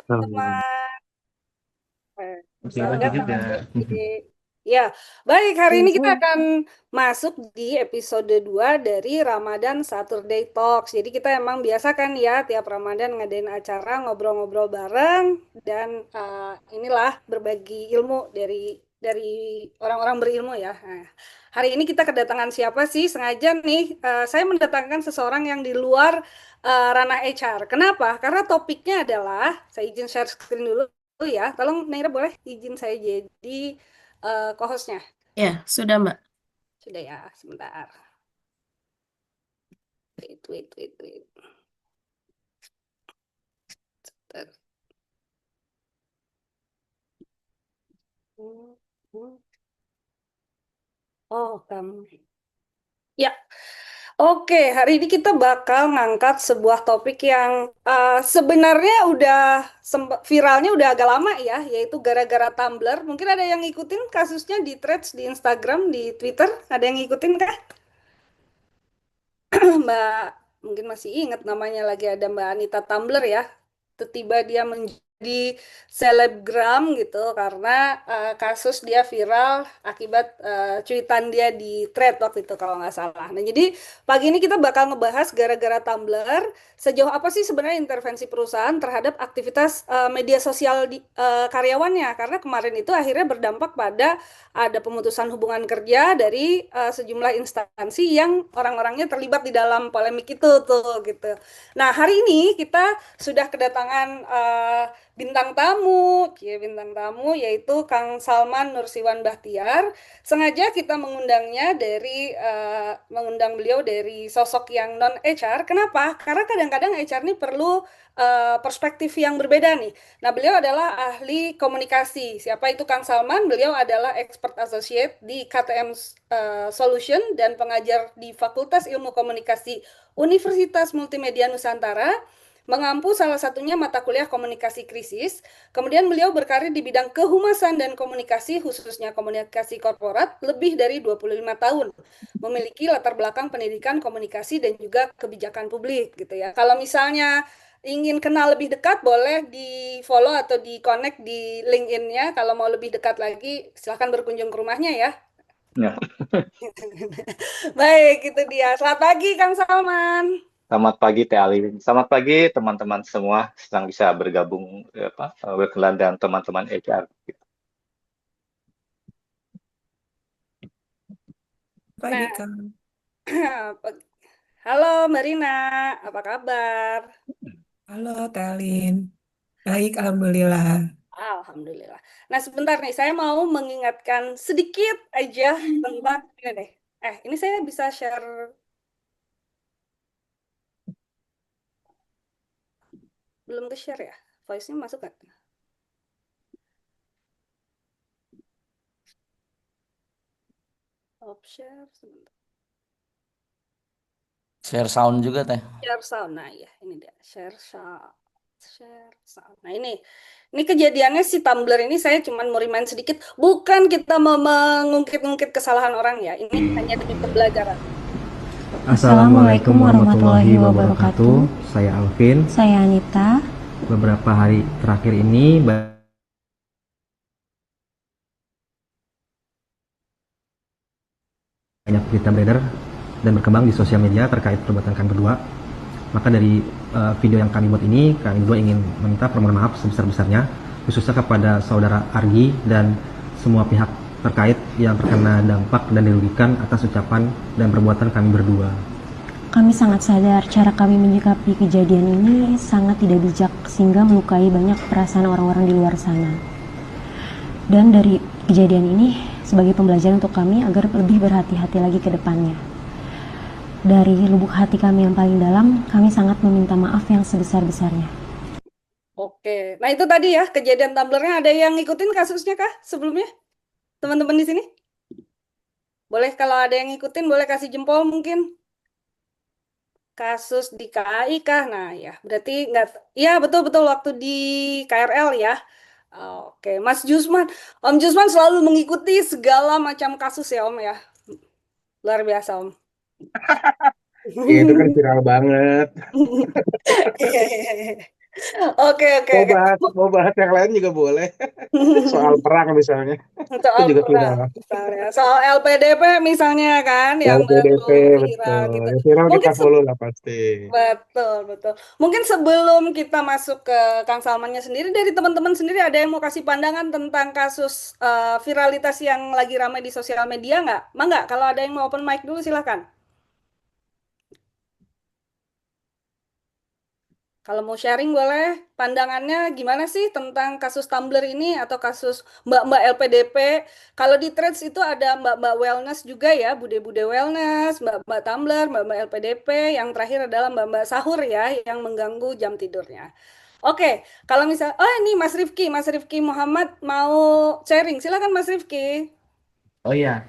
Teman, Terima selamat kasih datang juga. Mas Rizky. Ya, baik, hari ini kita akan masuk di episode 2 dari Ramadan Saturday Talks. Jadi kita emang biasa kan ya tiap Ramadan ngadain acara ngobrol-ngobrol bareng dan inilah berbagi ilmu dari orang-orang berilmu ya. Nah, hari ini kita kedatangan siapa sih? Sengaja nih saya mendatangkan seseorang yang di luar ranah HR. Kenapa? Karena topiknya adalah, saya izin share screen dulu. Oh ya, tolong Naira boleh izin saya jadi co-hostnya. Ya, sudah Mbak. Sudah ya, sebentar. Wait. Sebentar. Oh, kamu. Ya, oke. Hari ini kita bakal ngangkat sebuah topik yang sebenarnya udah viralnya udah agak lama ya, yaitu gara-gara Tumblr. Mungkin ada yang ngikutin kasusnya di threads, di Instagram, di Twitter. Ada yang ngikutin kah? Mbak mungkin masih ingat namanya lagi ada Mbak Anita Tumbler ya. Tiba dia menjadi selebgram gitu karena kasus dia viral akibat cuitan dia di thread waktu itu kalau nggak salah. Nah jadi pagi ini kita bakal ngebahas gara-gara Tumblr sejauh apa sih sebenarnya intervensi perusahaan terhadap aktivitas media sosial karyawannya karena kemarin itu akhirnya berdampak pada ada pemutusan hubungan kerja dari sejumlah instansi yang orang-orangnya terlibat di dalam polemik itu tuh gitu. Nah, hari ini kita sudah kedatangan bintang tamu, bintang tamu yaitu Kang Salman Nursiwan Bahtiar. Sengaja kita mengundang beliau dari sosok yang non HR. Kenapa? Karena kadang-kadang HR ini perlu perspektif yang berbeda nih. Nah, beliau adalah ahli komunikasi. Siapa itu Kang Salman? Beliau adalah expert associate di KTM Solution dan pengajar di Fakultas Ilmu Komunikasi Universitas Multimedia Nusantara, mengampu salah satunya mata kuliah komunikasi krisis. Kemudian beliau berkarir di bidang kehumasan dan komunikasi, khususnya komunikasi korporat, lebih dari 25 tahun. Memiliki latar belakang pendidikan komunikasi dan juga kebijakan publik gitu ya. Kalau misalnya ingin kenal lebih dekat, boleh di follow atau di connect di LinkedIn-nya. Kalau mau lebih dekat lagi, silahkan berkunjung ke rumahnya ya. Ya, Baik, itu dia. Selamat pagi, Kang Salman. selamat pagi Teh Ali. Selamat pagi teman-teman semua sedang bisa bergabung berkenalan dengan teman-teman HR. Pagi, Nah, Kang. halo Mbak Rina, apa kabar? Halo, Telin. Baik, Alhamdulillah. Alhamdulillah. Nah, sebentar nih, saya mau mengingatkan sedikit aja tentang ini deh. Ini saya bisa share, belum ke share ya? Voice-nya masuk kan? Stop share, sebentar. Share sound juga teh. Share sound. Nah, ya, ini dia. Share sound. Share sound. Nah, ini kejadiannya si Tumblr ini saya cuma mau remind sedikit. Bukan kita mau mengungkit-ungkit kesalahan orang ya. Ini hanya demi pembelajaran. Assalamualaikum warahmatullahi wabarakatuh. Saya Alvin. Saya Anita. Beberapa hari terakhir ini banyak berita beredar dan berkembang di sosial media terkait perbuatan kami berdua. Maka dari video yang kami buat ini, kami berdua ingin meminta permohonan maaf sebesar-besarnya, khususnya kepada saudara Argi dan semua pihak terkait yang terkena dampak dan dirugikan atas ucapan dan perbuatan kami berdua. Kami sangat sadar cara kami menyikapi kejadian ini sangat tidak bijak sehingga melukai banyak perasaan orang-orang di luar sana. Dan dari kejadian ini sebagai pembelajaran untuk kami agar lebih berhati-hati lagi ke depannya. Dari lubuk hati kami yang paling dalam, kami sangat meminta maaf yang sebesar-besarnya. Oke. Nah, itu tadi ya kejadian Tumblr-nya. Ada yang ngikutin kasusnya kah sebelumnya? Teman-teman di sini? Boleh kalau ada yang ngikutin boleh kasih jempol mungkin. Kasus di KAI kah? Nah, ya, berarti nggak, iya betul-betul waktu di KRL ya. Oke, Mas Jusman, Om Jusman selalu mengikuti segala macam kasus ya Om ya. Luar biasa Om. Ya itu kan viral banget. Oke, oke, Mau oke. bahas yang lain juga boleh. Soal perang misalnya. Itu Soal juga perang viral. misalnya, soal LPDP misalnya kan yang LPDP, baru viral betul. gitu. Yang viral kita Mungkin follow lah pasti. betul, betul. Mungkin sebelum kita masuk ke Kang Salmannya sendiri, dari teman-teman sendiri ada yang mau kasih pandangan tentang kasus viralitas yang lagi ramai di sosial media nggak? Mangga, kalau ada yang mau open mic dulu silahkan. Kalau mau sharing boleh, pandangannya gimana sih tentang kasus Tumblr ini atau kasus Mbak-Mbak LPDP? Kalau di Threads itu ada Mbak-Mbak Wellness juga ya, Bude-Bude Wellness, Mbak-Mbak Tumblr, Mbak-Mbak LPDP, yang terakhir adalah Mbak-Mbak Sahur ya, yang mengganggu jam tidurnya. Oke, kalau misal, oh ini Mas Rifki Muhammad mau sharing, silakan Mas Rifki. Oh iya,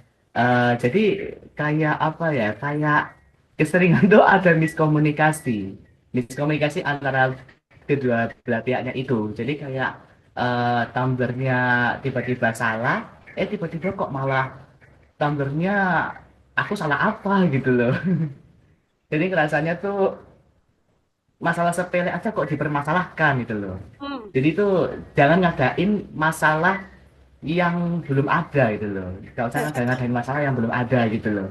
jadi kayak apa ya? Kayak keseringan tuh ada miskomunikasi antara kedua belah pihaknya itu. Jadi kayak tumblernya tiba-tiba salah, tiba-tiba kok malah tumblernya aku salah apa gitu loh. Jadi rasanya tuh masalah sepele aja kok dipermasalahkan gitu loh. Hmm, Jadi tuh jangan ngadain masalah yang belum ada gitu loh. Gak usah ngadain masalah yang belum ada gitu loh.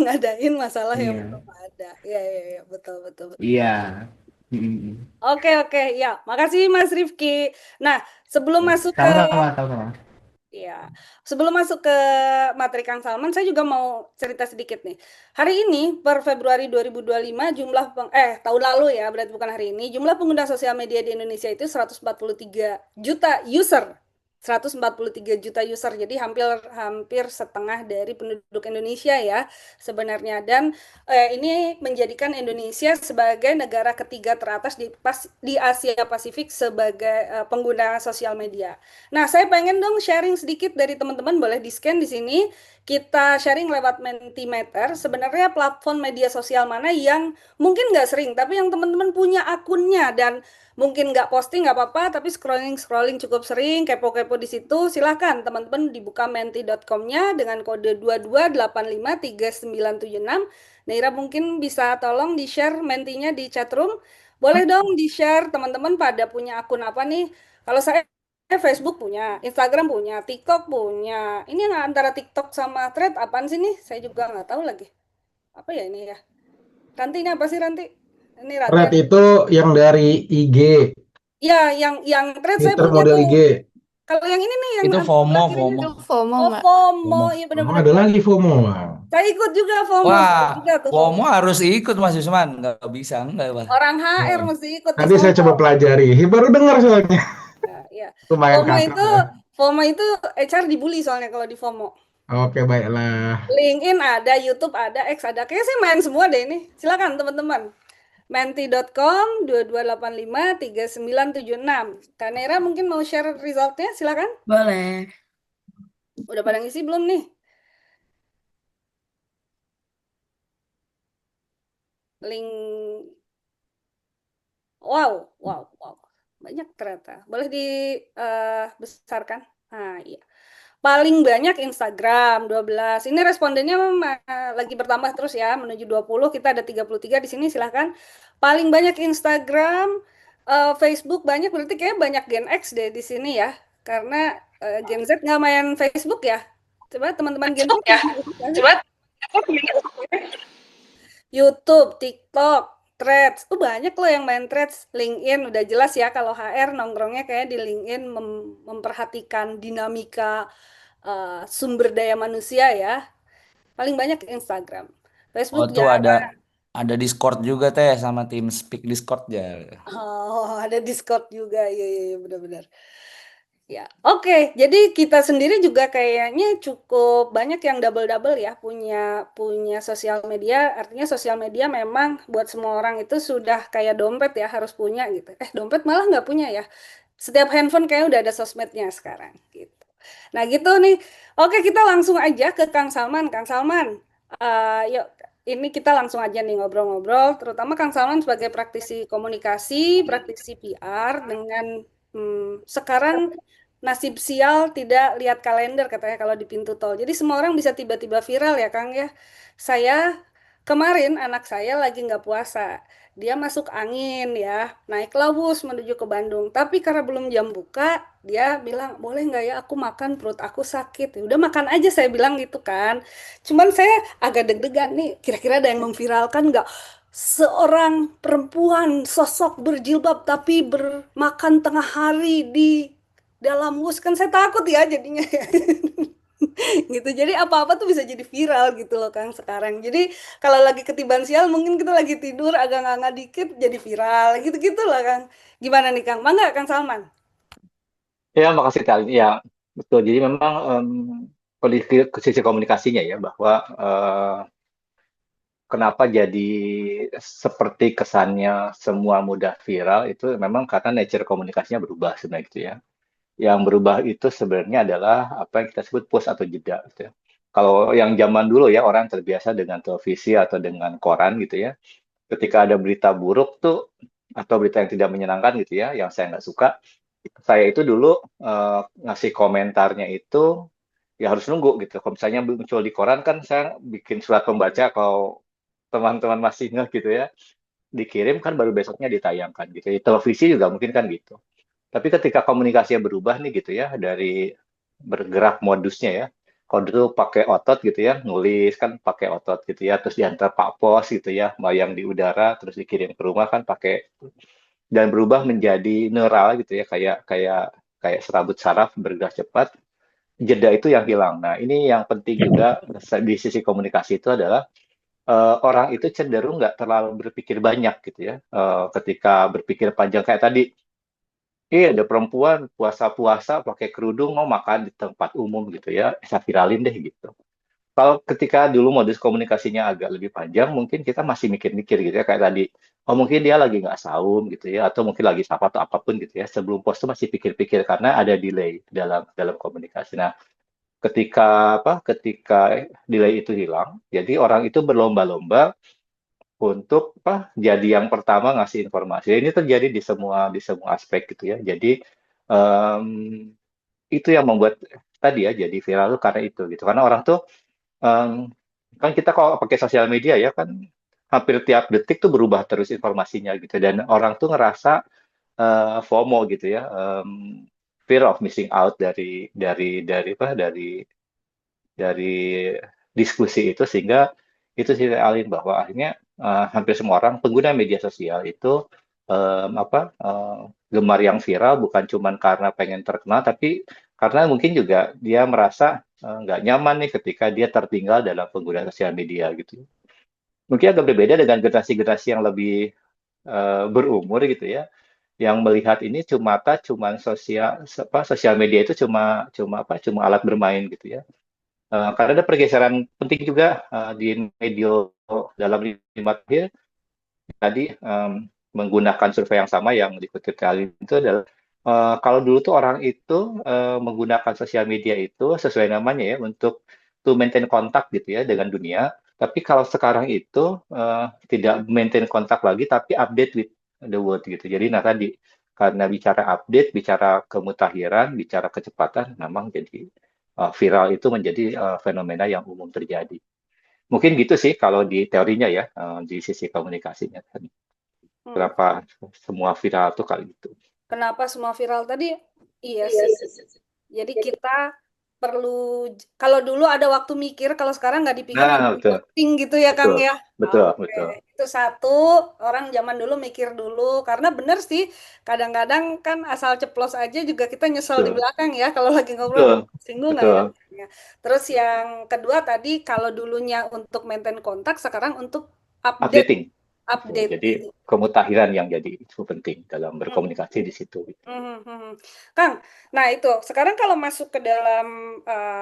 ngadain masalah yang Iya, belum ada. Iya, iya, iya, betul, betul, betul. iya. Mm-mm. Oke, oke, ya. Makasih Mas Rifki. Nah, sebelum Ya, masuk ke sama-sama, sama-sama. ya, sebelum masuk ke materi Kang Salman, saya juga mau cerita sedikit nih. Hari ini per Februari 2025 tahun lalu ya, berarti bukan hari ini, jumlah pengguna sosial media di Indonesia itu 143 juta user. 143 juta user. Jadi hampir hampir setengah dari penduduk Indonesia ya sebenarnya. Dan ini menjadikan Indonesia sebagai negara ketiga teratas di Asia Pasifik sebagai pengguna sosial media. Nah, saya pengen dong sharing sedikit dari teman-teman, boleh di-scan di sini. Kita sharing lewat Mentimeter. Sebenarnya platform media sosial mana yang mungkin nggak sering, tapi yang teman-teman punya akunnya dan mungkin nggak posting nggak apa-apa, tapi scrolling-scrolling cukup sering, kepo-kepo di situ. Silahkan teman-teman dibuka menti.com-nya dengan kode 22853976. Naira mungkin bisa tolong di-share mentinya di chatroom. Boleh dong di-share teman-teman pada punya akun apa nih? Kalau saya Facebook punya, Instagram punya, TikTok punya. Ini yang antara TikTok sama Thread apaan sih nih? Saya juga nggak tahu lagi. Apa ya ini ya? Ranti ini apa sih Ranti? Ini Ranti. Thread itu yang dari IG, Ya, yang Thread saya Twitter punya model tuh. IG. Kalau yang ini nih yang Itu sebelah FOMO, kirinya. FOMO. Itu FOMO Oh, nggak? FOMO. FOMO. Iya Oh, benar-benar. ada lagi FOMO. Bang. Saya ikut juga FOMO. Saya Wah, juga tuh FOMO. FOMO harus ikut Mas Yusman. Nggak bisa, enggak, Pak. Orang HR Hmm. mesti ikut tuh Nanti saya FOMO. coba pelajari. Baru dengar soalnya. Ya, ya. Lumayan FOMO kasar itu ya. FOMO itu HR dibully soalnya kalau di FOMO. Oke, baiklah. LinkedIn ada, YouTube ada, X ada. Kayaknya saya main semua deh ini. Silakan teman-teman. Menti.com 22853976. Kanera mungkin mau share resultnya, silakan. Boleh. Udah pada ngisi belum nih? Link. Wow, wow, wow. Banyak ternyata. Boleh dibesarkan? Nah, iya. Paling banyak Instagram 12. Ini respondennya lagi bertambah terus ya, menuju 20. Kita ada 33 di sini, silahkan. Paling banyak Instagram, Facebook banyak, berarti kayak banyak Gen X deh di sini ya. Karena Gen Z nggak main Facebook ya. Coba teman-teman Gen Z. Ya, coba. YouTube, TikTok, Threads. Banyak loh yang main Threads. LinkedIn udah jelas ya kalau HR nongkrongnya kayak di LinkedIn memperhatikan dinamika sumber daya manusia ya. Paling banyak Instagram. Oh, Facebook tuh jarang. ada Discord juga teh sama tim Speak Discord ya. Oh, ada Discord juga. Iya, iya, iya, benar-benar. Ya, oke. Jadi kita sendiri juga kayaknya cukup banyak yang double-double ya punya punya sosial media. Artinya sosial media memang buat semua orang itu sudah kayak dompet ya harus punya gitu. Dompet malah nggak punya ya. Setiap handphone kayak udah ada sosmednya sekarang gitu. Nah gitu nih. Oke kita langsung aja ke Kang Salman. Kang Salman, yuk ini kita langsung aja nih ngobrol-ngobrol. Terutama Kang Salman sebagai praktisi komunikasi, praktisi PR dengan sekarang nasib sial tidak lihat kalender katanya kalau di pintu tol. Jadi semua orang bisa tiba-tiba viral ya Kang ya. Saya Kemarin anak saya lagi nggak puasa. Dia masuk angin ya, naiklah bus menuju ke Bandung. Tapi karena belum jam buka, dia bilang, boleh nggak ya aku makan, perut aku sakit. Ya udah makan aja, saya bilang gitu kan. Cuman saya agak deg-degan nih, kira-kira ada yang memviralkan nggak? Seorang perempuan sosok berjilbab tapi bermakan tengah hari di dalam bus. Kan saya takut ya jadinya. Gitu. Jadi apa-apa tuh bisa jadi viral gitu loh Kang sekarang. Jadi kalau lagi ketiban sial mungkin kita lagi tidur agak nganga dikit jadi viral gitu-gitu lah Kang. Gimana nih Kang? Mangga Kang Salman? Ya, makasih Kak. Ya, betul. Jadi memang kondisi sisi komunikasinya ya, bahwa kenapa jadi seperti kesannya semua mudah viral itu memang karena nature komunikasinya berubah sebenarnya gitu ya. Yang berubah itu sebenarnya adalah apa yang kita sebut push atau jeda gitu ya. Kalau yang zaman dulu ya orang terbiasa dengan televisi atau dengan koran gitu ya. Ketika ada berita buruk tuh atau berita yang tidak menyenangkan gitu ya, yang saya nggak suka, saya itu dulu ngasih komentarnya itu ya harus nunggu gitu. Kalau misalnya muncul di koran kan saya bikin surat pembaca kalau teman-teman masih ngeh gitu ya, dikirim kan baru besoknya ditayangkan gitu. Di televisi juga mungkin kan gitu. Tapi ketika komunikasinya berubah nih gitu ya, dari bergerak modusnya ya, kalau dulu pakai otot gitu ya, nulis kan pakai otot gitu ya, terus diantar Pak Pos gitu ya, bayang di udara, terus dikirim ke rumah kan pakai, dan berubah menjadi neural gitu ya, kayak kayak kayak serabut saraf bergerak cepat, jeda itu yang hilang. Nah, ini yang penting juga di sisi komunikasi itu adalah orang itu cenderung nggak terlalu berpikir banyak gitu ya. Ketika berpikir panjang kayak tadi, ada perempuan puasa-puasa pakai kerudung mau makan di tempat umum gitu ya, saya viralin deh gitu. Kalau ketika dulu modus komunikasinya agak lebih panjang, mungkin kita masih mikir-mikir gitu ya, kayak tadi, oh mungkin dia lagi nggak saum gitu ya, atau mungkin lagi sapa atau apapun gitu ya. Sebelum post itu masih pikir-pikir karena ada delay dalam dalam komunikasi. Nah, ketika delay itu hilang, jadi orang itu berlomba-lomba untuk jadi yang pertama ngasih informasi. Ini terjadi di semua aspek gitu ya. Jadi em, itu yang membuat tadi ya jadi viral tuh karena itu gitu. Karena orang tuh em, kan kita kalau pakai sosial media ya kan hampir tiap detik tuh berubah terus informasinya gitu, dan orang tuh ngerasa FOMO gitu ya, fear of missing out dari diskusi itu, sehingga itu sih Alin, bahwa akhirnya hampir semua orang pengguna media sosial itu gemar yang viral bukan cuma karena pengen terkenal, tapi karena mungkin juga dia merasa nggak nyaman nih ketika dia tertinggal dalam penggunaan sosial media gitu. Mungkin agak berbeda dengan generasi-generasi yang lebih berumur gitu ya, yang melihat ini cuman sosial media itu cuma alat bermain gitu ya. Karena ada pergeseran penting juga di media dalam 5 tahun tadi, menggunakan survei yang sama yang dikutip kali itu adalah kalau dulu tuh orang itu menggunakan sosial media itu sesuai namanya ya untuk to maintain kontak gitu ya dengan dunia. Tapi kalau sekarang itu tidak maintain kontak lagi tapi update with the world gitu. Jadi nah tadi karena bicara update, bicara kemutahiran, bicara kecepatan, memang jadi viral itu menjadi fenomena yang umum terjadi. Mungkin gitu sih kalau di teorinya ya, di sisi komunikasinya tadi. Hmm. Kenapa semua viral tuh kali itu. Kenapa semua viral tadi? Iya sih. Jadi kita perlu, kalau dulu ada waktu mikir, kalau sekarang nggak dipikir Nah, betul. penting gitu ya Kang Betul, ya. betul, Oke, betul. itu satu, orang zaman dulu mikir dulu, karena bener sih, kadang-kadang kan asal ceplos aja juga kita nyesel di Betul, belakang ya, kalau lagi betul, ngobrol, singgung nggak ya? betul. Ya. Terus yang kedua tadi, kalau dulunya untuk maintain kontak, sekarang untuk update, Updating. Betul. Jadi kemutahiran yang jadi itu penting dalam berkomunikasi di situ. Kang, nah itu sekarang kalau masuk ke dalam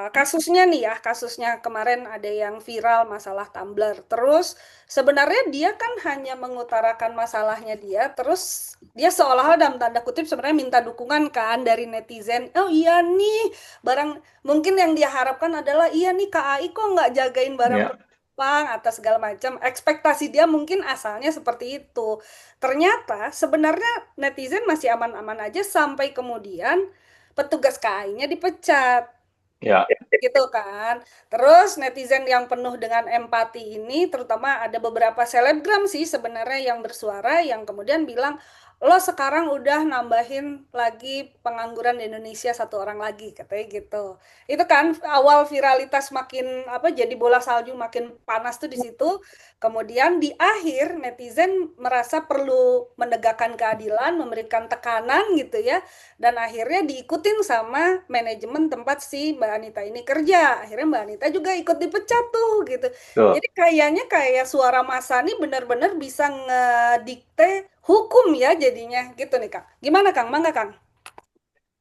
kasusnya nih ya, kasusnya kemarin ada yang viral masalah Tumblr. Terus sebenarnya dia kan hanya mengutarakan masalahnya dia, terus dia seolah-olah dalam tanda kutip sebenarnya minta dukungan kan dari netizen. Oh iya nih, barang mungkin yang dia harapkan adalah iya nih KAI kok nggak jagain barang Ya. penumpang atas segala macam. Ekspektasi dia mungkin asalnya seperti itu. Ternyata sebenarnya netizen masih aman-aman aja sampai kemudian petugas KAI-nya dipecat. Ya, gitu kan. Terus netizen yang penuh dengan empati ini, terutama ada beberapa selebgram sih sebenarnya yang bersuara yang kemudian bilang, lo sekarang udah nambahin lagi pengangguran di Indonesia 1 orang lagi, katanya gitu. Itu kan awal viralitas makin apa jadi bola salju makin panas tuh di situ. Kemudian di akhir netizen merasa perlu menegakkan keadilan, memberikan tekanan gitu ya, dan akhirnya diikutin sama manajemen tempat si Mbak Anita ini kerja. Akhirnya Mbak Anita juga ikut dipecat tuh gitu. tuh. Jadi kayaknya kayak suara massa nih benar-benar bisa ngedikte hukum ya jadinya gitu nih Kang. Gimana Kang? Mangga Kang?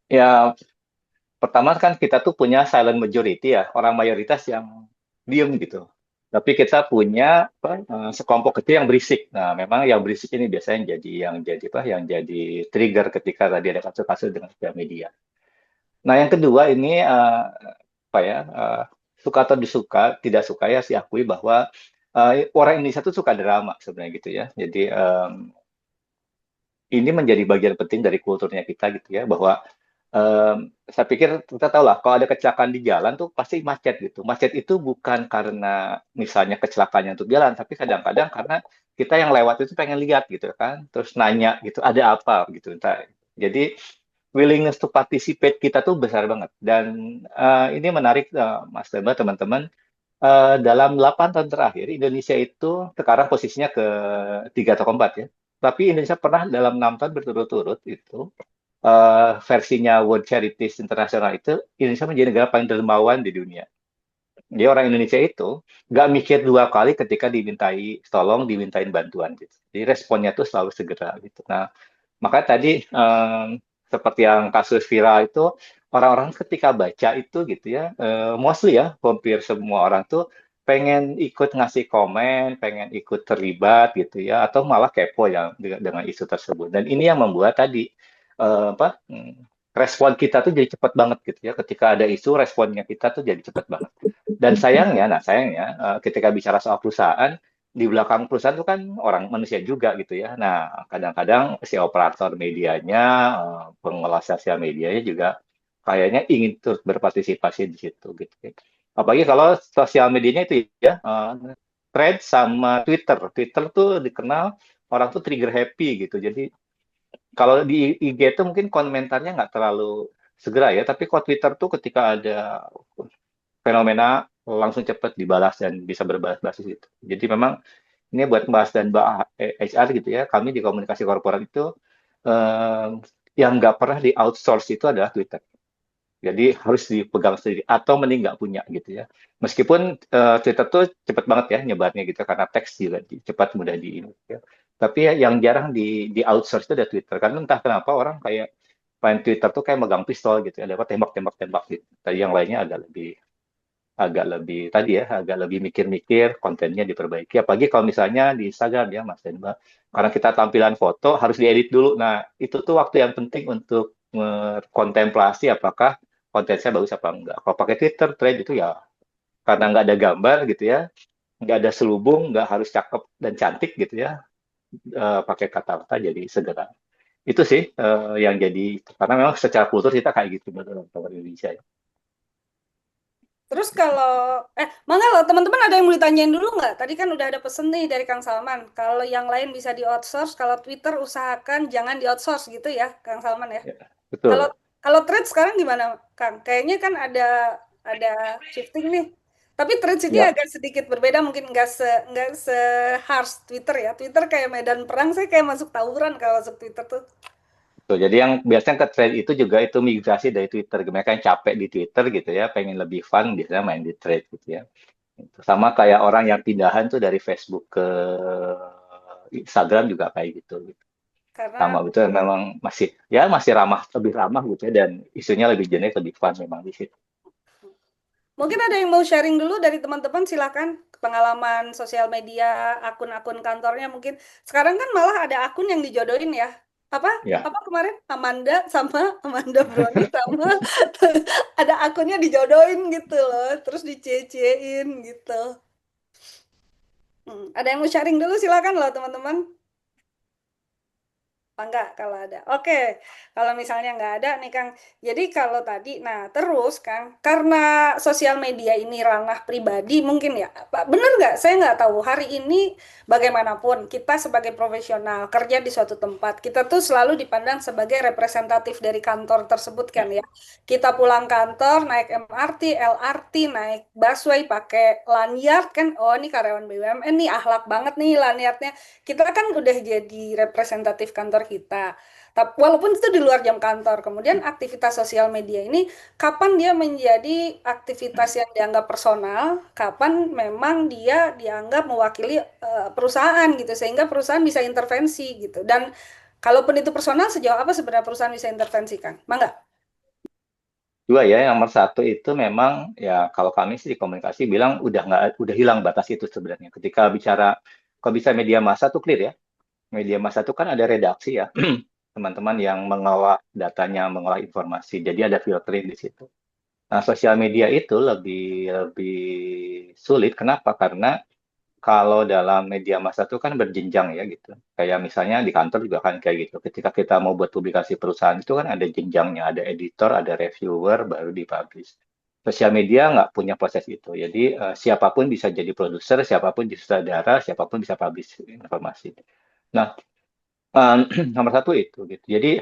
Ya, pertama kan kita tuh punya silent majority ya, orang mayoritas yang diem gitu. Tapi kita punya apa, sekelompok kecil yang berisik. Nah, memang yang berisik ini biasanya yang jadi trigger ketika tadi ada kasus-kasus dengan sosial media. Nah, yang kedua ini apa ya, suka atau disuka, tidak suka ya sih akui bahwa orang Indonesia tuh suka drama sebenarnya gitu ya. Jadi ini menjadi bagian penting dari kulturnya kita gitu ya, bahwa saya pikir kita tahu lah kalau ada kecelakaan di jalan tuh pasti macet gitu. Macet itu bukan karena misalnya kecelakaannya untuk jalan, tapi kadang-kadang karena kita yang lewat itu pengen lihat gitu kan, terus nanya gitu, ada apa gitu. Jadi willingness to participate kita tuh besar banget. Dan ini menarik Mas Dema, teman-teman. Dalam 8 tahun terakhir, Indonesia itu sekarang posisinya ke 3 atau keempat ya. Tapi Indonesia pernah dalam 6 tahun berturut-turut itu versinya World Heritage International itu Indonesia menjadi negara paling dermawan di dunia. Jadi orang Indonesia itu nggak mikir 2 kali ketika dimintai tolong, dimintain bantuan gitu. Jadi responnya tuh selalu segera gitu. Nah, makanya tadi seperti yang kasus viral itu orang-orang ketika baca itu gitu ya, mostly ya, hampir semua orang tuh pengen ikut ngasih komen, pengen ikut terlibat gitu ya, atau malah kepo yang dengan isu tersebut. Dan ini yang membuat tadi respon kita tuh jadi cepat banget gitu ya. Ketika ada isu, responnya kita tuh jadi cepat banget. Dan sayangnya, ketika bicara soal perusahaan, di belakang perusahaan itu kan orang manusia juga gitu ya. Nah, kadang-kadang si operator medianya, pengelola sosial medianya juga kayaknya ingin turut berpartisipasi di situ gitu. Apalagi kalau sosial medianya itu ya, Thread sama Twitter. Twitter tuh dikenal orang tuh trigger happy gitu. Jadi kalau di IG itu mungkin komentarnya nggak terlalu segera ya, tapi kalau Twitter tuh ketika ada fenomena langsung cepat dibalas dan bisa berbalas-balas gitu. Jadi memang ini buat Mbak dan Mbak HR gitu ya, kami di komunikasi korporat itu eh, yang nggak pernah di outsource itu adalah Twitter. Jadi harus dipegang sendiri atau mending nggak punya gitu ya. Meskipun Twitter tuh cepat banget ya nyebarnya gitu karena teks juga cepat mudah di ini. Ya. Tapi ya, yang jarang di outsource itu ada Twitter karena entah kenapa orang kayak main Twitter tuh kayak megang pistol gitu ya, dapat tembak-tembak-tembak gitu. Tadi yang lainnya agak lebih mikir-mikir kontennya diperbaiki. Apalagi kalau misalnya di Instagram ya Mas dan Mbak, karena kita tampilan foto harus diedit dulu. Nah itu tuh waktu yang penting untuk kontemplasi apakah konten saya bagus apa enggak. Kalau pakai Twitter, Thread itu ya karena nggak ada gambar gitu ya, nggak ada selubung, nggak harus cakep dan cantik gitu ya, pakai kata-kata jadi segera. Itu sih yang jadi, karena memang secara kultur kita kayak gitu betul orang Indonesia ya. Terus kalau, mangga loh teman-teman ada yang mau ditanyain dulu nggak? Tadi kan udah ada pesen nih dari Kang Salman. Kalau yang lain bisa di outsource, kalau Twitter usahakan jangan di outsource gitu ya, Kang Salman ya. Ya, Kalau betul. kalau Threads sekarang gimana, Kang? Kayaknya kan ada shifting nih. Tapi Threads ini Ya, agak sedikit berbeda, mungkin nggak se harsh Twitter ya. Twitter kayak medan perang, saya kayak masuk tawuran kalau masuk Twitter tuh. tuh. Jadi yang biasanya ke Thread itu juga itu migrasi dari Twitter. Mereka yang capek di Twitter gitu ya, pengen lebih fun biasanya main di Thread gitu ya. Sama kayak orang yang pindahan tuh dari Facebook ke Instagram juga kayak gitu. Karena Sama betul memang masih ramah, lebih ramah gitu ya, dan isunya lebih jenis, lebih fun memang di situ. mungkin ada yang mau sharing dulu dari teman-teman, silakan pengalaman sosial media, akun-akun kantornya mungkin. Sekarang kan malah ada akun yang dijodohin ya. Apa? Ya, Apa kemarin Amanda Brownie sama ada akunnya dijodohin gitu loh, terus dicecein gitu. Ada yang mau sharing dulu silakan loh teman-teman. Apa enggak kalau ada? Oke, kalau misalnya nggak ada nih Kang. Jadi kalau tadi, nah terus Kang, karena sosial media ini ranah pribadi mungkin ya, Pak, bener nggak? Saya nggak tahu. Hari ini bagaimanapun kita sebagai profesional kerja di suatu tempat, kita tuh selalu dipandang sebagai representatif dari kantor tersebut kan ya. Kita pulang kantor naik MRT, LRT, naik busway pakai lanyard kan. Oh ini karyawan BUMN nih, akhlak banget nih lanyardnya. Kita kan udah jadi representatif kantor kita. Tapi walaupun itu di luar jam kantor, kemudian aktivitas sosial media ini kapan dia menjadi aktivitas yang dianggap personal, kapan memang dia dianggap mewakili perusahaan gitu, sehingga perusahaan bisa intervensi gitu. Dan kalaupun itu personal, sejauh apa sebenarnya perusahaan bisa intervensi, Kang? Mangga. Dua ya, yang nomor satu itu memang ya kalau kami sih di komunikasi bilang udah hilang batas itu sebenarnya. Ketika bicara kalau bisa media massa tuh clear ya. Media massa itu kan ada redaksi ya, teman-teman yang mengolah datanya, mengolah informasi. Jadi ada filtering di situ. Nah, sosial media itu lebih lebih sulit. Kenapa? Karena kalau dalam media massa itu kan berjenjang ya gitu. Kayak misalnya di kantor juga kan kayak gitu. Ketika kita mau buat publikasi perusahaan itu kan ada jenjangnya, ada editor, ada reviewer, baru dipublish. Sosial media nggak punya proses itu. Jadi siapapun bisa jadi produser, siapapun bisa sutradara, siapapun bisa publish informasi. Nah, nomor satu itu gitu. Jadi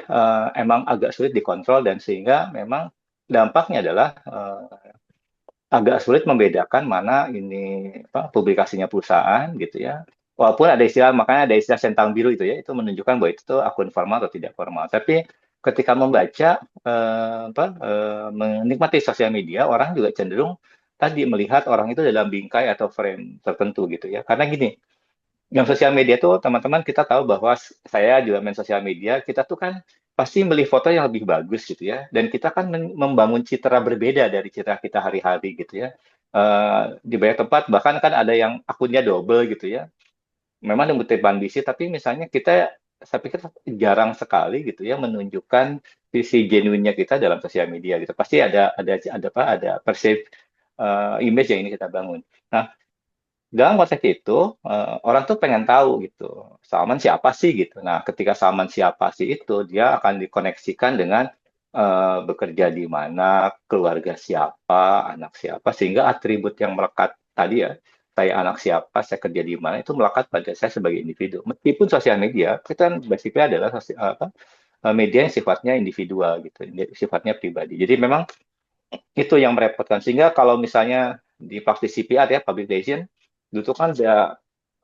emang agak sulit dikontrol dan sehingga memang dampaknya adalah agak sulit membedakan mana ini publikasinya perusahaan gitu ya. Walaupun ada istilah, makanya ada istilah centang biru itu ya, itu menunjukkan bahwa itu tuh akun formal atau tidak formal. Tapi ketika membaca, menikmati sosial media, orang juga cenderung tadi melihat orang itu dalam bingkai atau frame tertentu gitu ya. Karena gini, yang sosial media tuh teman-teman kita tahu bahwa saya juga main sosial media, kita tuh kan pasti beli foto yang lebih bagus gitu ya, dan kita kan membangun citra berbeda dari citra kita hari-hari gitu ya. Di banyak tempat bahkan kan ada yang akunnya double gitu ya. Memang mengutip ambisi, tapi misalnya saya pikir jarang sekali gitu ya menunjukkan visi genuinnya kita dalam sosial media gitu. Pasti ada perceived image yang ini kita bangun. Nah, dalam konteks itu, orang tuh pengen tahu gitu, Salman siapa sih gitu. Nah, ketika Salman siapa sih itu, dia akan dikoneksikan dengan bekerja di mana, keluarga siapa, anak siapa, sehingga atribut yang melekat tadi ya, saya anak siapa, saya kerja di mana, itu melekat pada saya sebagai individu. Meskipun sosial media, kita kan basicnya adalah media yang sifatnya individual gitu, sifatnya pribadi. Jadi memang itu yang merepotkan. Sehingga kalau misalnya di praktik CPR ya, public relation, itu kan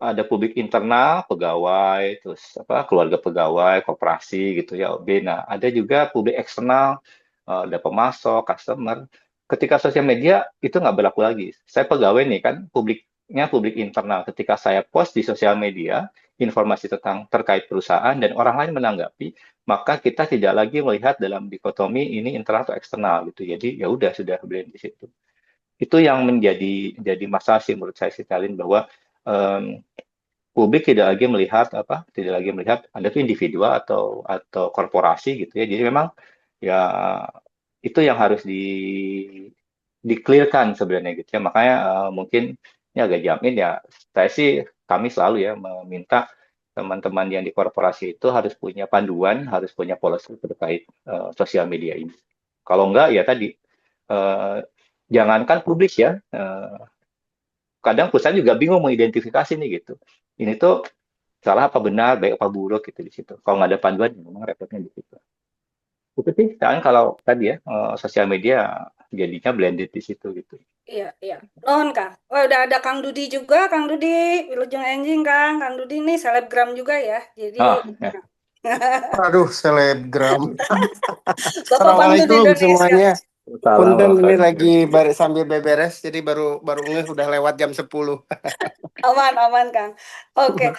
ada publik internal, pegawai, terus keluarga pegawai, koperasi gitu ya, OB. Nah, ada juga publik eksternal, ada pemasok, customer. Ketika sosial media itu nggak berlaku lagi. Saya pegawai nih kan, publiknya publik internal. Ketika saya post di sosial media informasi tentang terkait perusahaan dan orang lain menanggapi, maka kita tidak lagi melihat dalam dikotomi ini internal atau eksternal gitu. Jadi ya udah sudah blend di situ. Itu yang jadi masalah sih menurut saya sih Talin, bahwa publik tidak lagi melihat Anda itu individual atau korporasi gitu ya. Jadi memang ya itu yang harus di-clearkan sebenarnya gitu ya. Makanya mungkin ini agak jamin ya, kami selalu ya meminta teman-teman yang di korporasi itu harus punya panduan, harus punya policy terkait sosial media ini. Kalau enggak ya tadi jangankan publik ya, kadang perusahaan juga bingung mengidentifikasi nih gitu. Ini tuh salah apa benar, baik apa buruk gitu di situ. Kalau nggak ada panduan, memang repotnya di situ. Itu sih, kan kalau tadi ya sosial media jadinya blended di situ gitu. Iya, iya. Nuhun, Kang. Wah, udah ada Kang Dudi juga. Kang Dudi, Wilujeng Enjing, Kang. Kang Dudi nih selebgram juga ya. Jadi, Ya. Aduh, selebgram. Bapak Pantun Assalamualaikum Indonesia. semuanya. Salam Punten ini Bapak. lagi sambil beberes, jadi baru ngeh udah lewat jam 10. Aman, aman, Kang. Oke.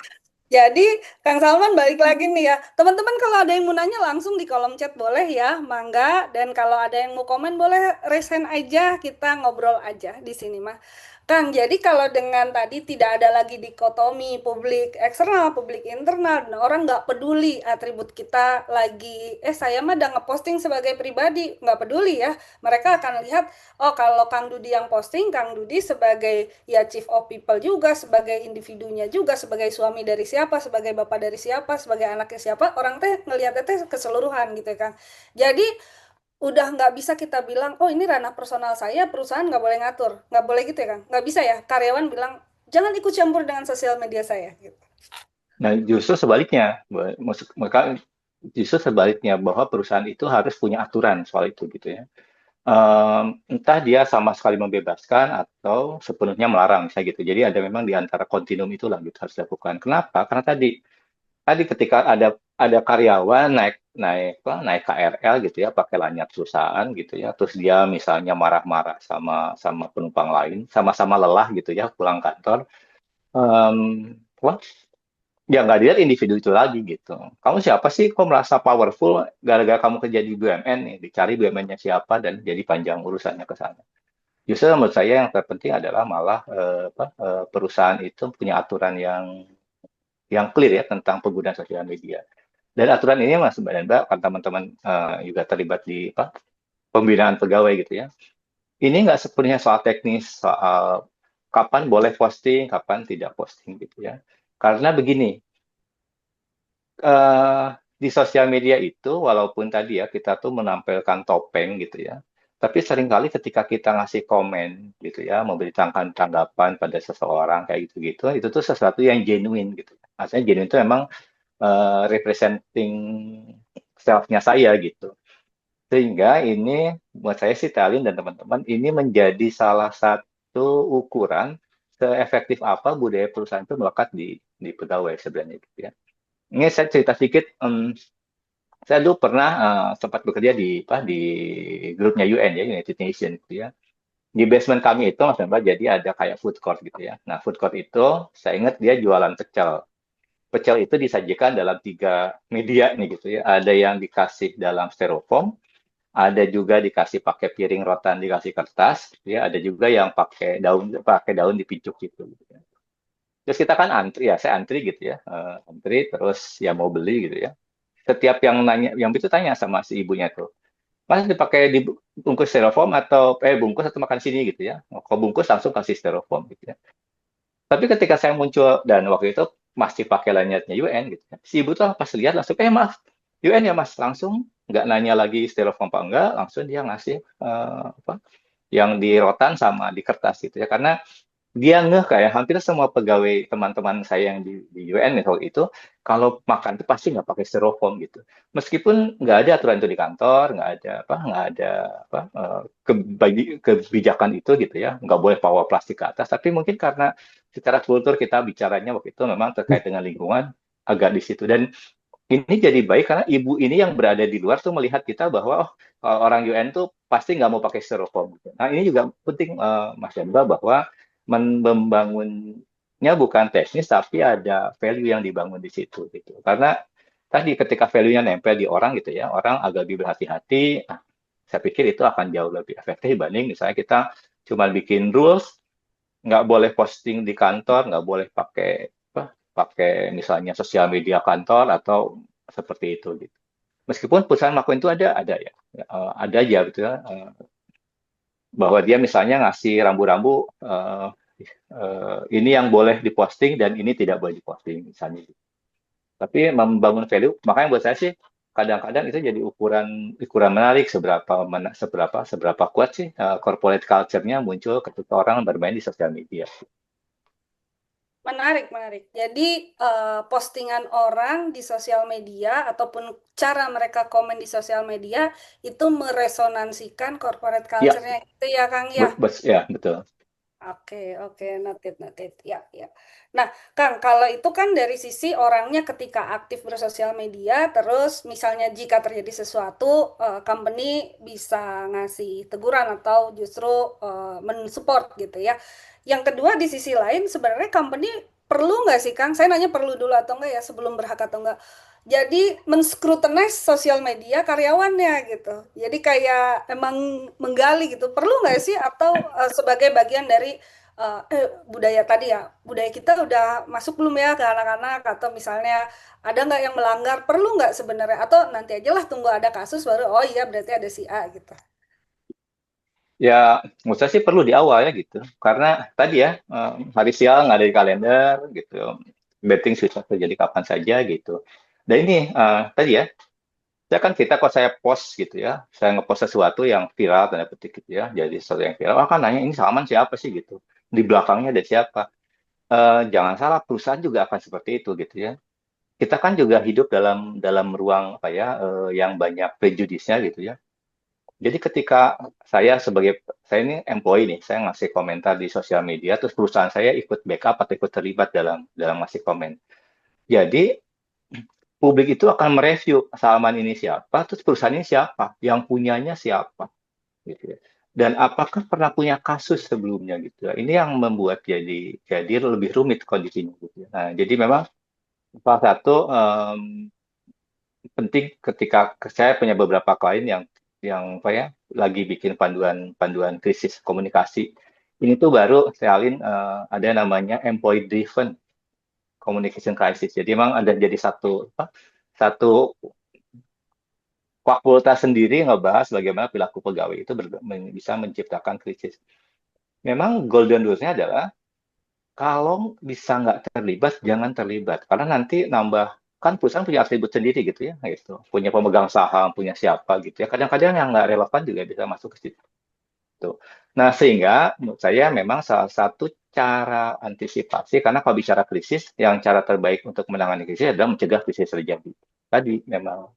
Jadi, Kang Salman balik lagi nih ya. Teman-teman kalau ada yang mau nanya langsung di kolom chat boleh ya, mangga. Dan kalau ada yang mau komen boleh raise hand aja, kita ngobrol aja di sini mah. Kang, jadi kalau dengan tadi tidak ada lagi dikotomi publik eksternal, publik internal, dan orang nggak peduli atribut kita lagi, saya mah udah ngeposting sebagai pribadi, nggak peduli ya. Mereka akan lihat, oh kalau Kang Dudi yang posting, Kang Dudi sebagai ya chief of people juga, sebagai individunya juga, sebagai suami dari siapa, sebagai bapak dari siapa, sebagai anaknya siapa, orang teh ngelihatnya teh keseluruhan gitu ya Kang. Jadi udah nggak bisa kita bilang, oh ini ranah personal saya, perusahaan nggak boleh ngatur, nggak boleh gitu ya Kang, nggak bisa ya karyawan bilang jangan ikut campur dengan sosial media saya gitu. Nah, justru sebaliknya, maka justru sebaliknya bahwa perusahaan itu harus punya aturan soal itu gitu ya. Entah dia sama sekali membebaskan atau sepenuhnya melarang misalnya gitu. Jadi ada memang di antara kontinum itulah gitu harus dilakukan. Kenapa? Karena tadi ketika ada karyawan naik KRL gitu ya, pakai lanyard perusahaan gitu ya, terus dia misalnya marah-marah sama penumpang lain, sama-sama lelah gitu ya pulang kantor, wah, ya nggak dilihat individu itu lagi gitu. Kamu siapa sih kok merasa powerful gara-gara kamu kerja di BUMN nih, dicari BUMN-nya siapa dan jadi panjang urusannya ke sana. Justru menurut saya yang terpenting adalah malah perusahaan itu punya aturan yang clear ya tentang penggunaan sosial media. Dan aturan ini Mas dan Mbak, kan teman-teman juga terlibat di pembinaan pegawai gitu ya. Ini nggak sepenuhnya soal teknis, soal kapan boleh posting, kapan tidak posting gitu ya. Karena begini, di sosial media itu walaupun tadi ya kita tuh menampilkan topeng gitu ya, tapi seringkali ketika kita ngasih komen gitu ya, memberikan tanggapan pada seseorang kayak gitu-gitu, itu tuh sesuatu yang genuine gitu. Artinya genuine itu memang representing self-nya saya gitu. Sehingga ini buat saya sih Talin dan teman-teman ini menjadi salah satu ukuran seefektif apa budaya perusahaan itu melekat di pegawai sebenarnya gitu ya. Ini saya cerita sedikit. Saya dulu pernah sempat bekerja di grupnya UN ya, United Nations gitu ya. Di basement kami itu Mas Mbak jadi ada kayak food court gitu ya. Nah food court itu saya ingat dia jualan pecel. Pecel itu disajikan dalam 3 media nih gitu ya. Ada yang dikasih dalam styrofoam, ada juga dikasih pakai piring rotan dikasih kertas, gitu ya. Ada juga yang pakai daun dipincuk gitu. Gitu ya. Terus kita kan antri ya, saya antri gitu ya, antri terus ya mau beli gitu ya. Setiap yang nanya, yang itu tanya sama si ibunya tuh, Mas dipakai dibungkus styrofoam atau bungkus atau makan sini gitu ya. Kalau bungkus langsung kasih styrofoam gitu ya. Tapi ketika saya muncul dan waktu itu masih pakai lanyardnya UN gitu ya. Si ibu tuh pas lihat langsung maaf UN ya Mas, langsung nggak nanya lagi styrofoam apa enggak, langsung dia ngasih yang di rotan sama di kertas gitu ya. Karena dia ngeh kayak hampir semua pegawai teman-teman saya yang di UN waktu itu kalau makan itu pasti nggak pakai styrofoam gitu. Meskipun nggak ada aturan itu di kantor, nggak ada kebijakan itu gitu ya, nggak boleh bawa plastik ke atas. Tapi mungkin karena secara kultur kita bicaranya waktu itu memang terkait dengan lingkungan agak di situ. Dan ini jadi baik karena ibu ini yang berada di luar tuh melihat kita bahwa orang UN tuh pasti nggak mau pakai styrofoam. Gitu. Nah ini juga penting Mas Hendra bahwa membangunnya bukan teknis tapi ada value yang dibangun di situ gitu. Karena tadi ketika value-nya nempel di orang gitu ya, orang agak lebih berhati-hati. Saya pikir itu akan jauh lebih efektif dibanding misalnya kita cuma bikin rules, nggak boleh posting di kantor, nggak boleh pakai misalnya sosial media kantor atau seperti itu gitu. Meskipun perusahaan melakukan itu ada ya, ada aja gitu ya. Bahwa dia misalnya ngasih rambu-rambu ini yang boleh diposting dan ini tidak boleh diposting misalnya. Tapi membangun value, makanya buat saya sih kadang-kadang itu jadi ukuran menarik seberapa kuat sih corporate culture-nya muncul ketika orang bermain di sosial media. Menarik, menarik. Jadi postingan orang di sosial media ataupun cara mereka komen di sosial media itu meresonansikan corporate culture-nya itu ya Kang ya. Ya, betul. Oke, noted. Ya. Nah, Kang, kalau itu kan dari sisi orangnya ketika aktif bersosial media, terus misalnya jika terjadi sesuatu, company bisa ngasih teguran atau justru mensupport gitu ya. Yang kedua di sisi lain sebenarnya company perlu nggak sih Kang? Saya nanya perlu dulu atau enggak ya sebelum berhak atau enggak. Jadi men-scrutinize sosial media karyawannya gitu. Jadi kayak emang menggali gitu. Perlu nggak sih atau sebagai bagian dari budaya tadi ya, budaya kita udah masuk belum ya ke anak-anak, atau misalnya ada nggak yang melanggar, perlu nggak sebenarnya, atau nanti aja lah tunggu ada kasus baru, oh iya berarti ada si A gitu. Ya, menurut saya sih perlu di awal ya gitu. Karena tadi ya, hari sial nggak ada di kalender gitu. Betting bisa terjadi kapan saja gitu. Dan ini tadi ya, saya kan kita kalau saya post gitu ya, saya ngepost sesuatu yang viral tanda petik gitu ya, jadi sesuatu yang viral, kan nanya ini Salman siapa sih gitu, di belakangnya ada siapa. Jangan salah, perusahaan juga akan seperti itu gitu ya. Kita kan juga hidup dalam dalam ruang apa ya, yang banyak prejudisnya gitu ya. Jadi ketika saya ini employee nih, saya ngasih komentar di sosial media, terus perusahaan saya ikut backup atau ikut terlibat dalam dalam ngasih komen. Jadi publik itu akan mereview Salman ini siapa, terus perusahaan ini siapa, yang punyanya siapa, gitu ya. Dan apakah pernah punya kasus sebelumnya gitu ya. Ini yang membuat jadi lebih rumit kondisinya gitu ya. Nah, jadi memang salah satu penting ketika saya punya beberapa klien yang apa ya lagi bikin panduan krisis komunikasi. Ini tuh baru salin ada namanya employee driven communication crisis. Jadi memang ada jadi satu fakultas sendiri ngebahas bagaimana perilaku pegawai itu bisa menciptakan krisis. Memang golden rules-nya adalah kalau bisa nggak terlibat, jangan terlibat. Karena nanti nambah, kan perusahaan punya atribut sendiri gitu ya, gitu. Punya pemegang saham, punya siapa gitu ya. Kadang-kadang yang nggak relevan juga bisa masuk ke situ. Tuh. Nah, sehingga menurut saya memang salah satu cara antisipasi, karena kalau bicara krisis, yang cara terbaik untuk menangani krisis adalah mencegah krisis terjadi. Tadi memang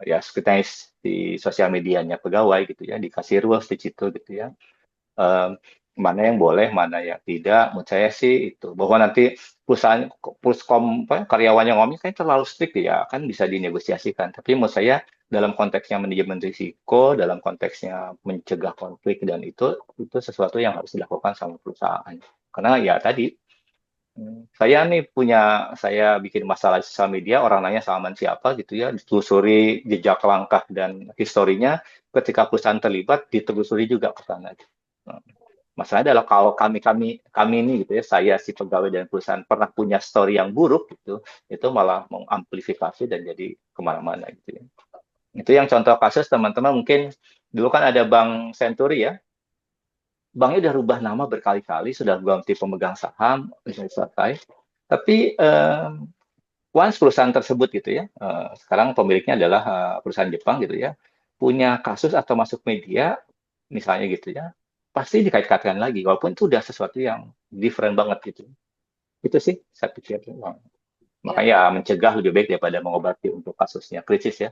ya scrutinize di sosial medianya pegawai gitu ya, dikasih rules di situ gitu ya. Mana yang boleh, mana yang tidak. Menurut saya sih itu bahwa nanti perusahaan karyawannya ngomong kan terlalu strict ya, kan bisa dinegosiasikan. Tapi menurut saya dalam konteksnya manajemen risiko, dalam konteksnya mencegah konflik dan itu sesuatu yang harus dilakukan sama perusahaan. Karena ya tadi saya bikin masalah di sosial media, orang nanya Salman siapa gitu ya, ditelusuri jejak langkah dan historinya, ketika perusahaan terlibat ditelusuri juga ke sana. Masalahnya adalah kalau kami ini gitu ya, saya si pegawai dan perusahaan pernah punya story yang buruk gitu, itu malah mengamplifikasi dan jadi kemana-mana gitu ya. Itu yang contoh kasus teman-teman mungkin dulu kan ada Bank Century ya, banknya udah rubah nama berkali-kali, sudah ganti pemegang saham, sudah selesai. Tapi once perusahaan tersebut gitu ya, sekarang pemiliknya adalah perusahaan Jepang gitu ya, punya kasus atau masuk media, misalnya gitu ya, pasti dikait-kaitkan lagi, walaupun itu udah sesuatu yang different banget gitu. Itu sih saya pikir. Makanya mencegah lebih baik daripada mengobati untuk kasusnya krisis ya.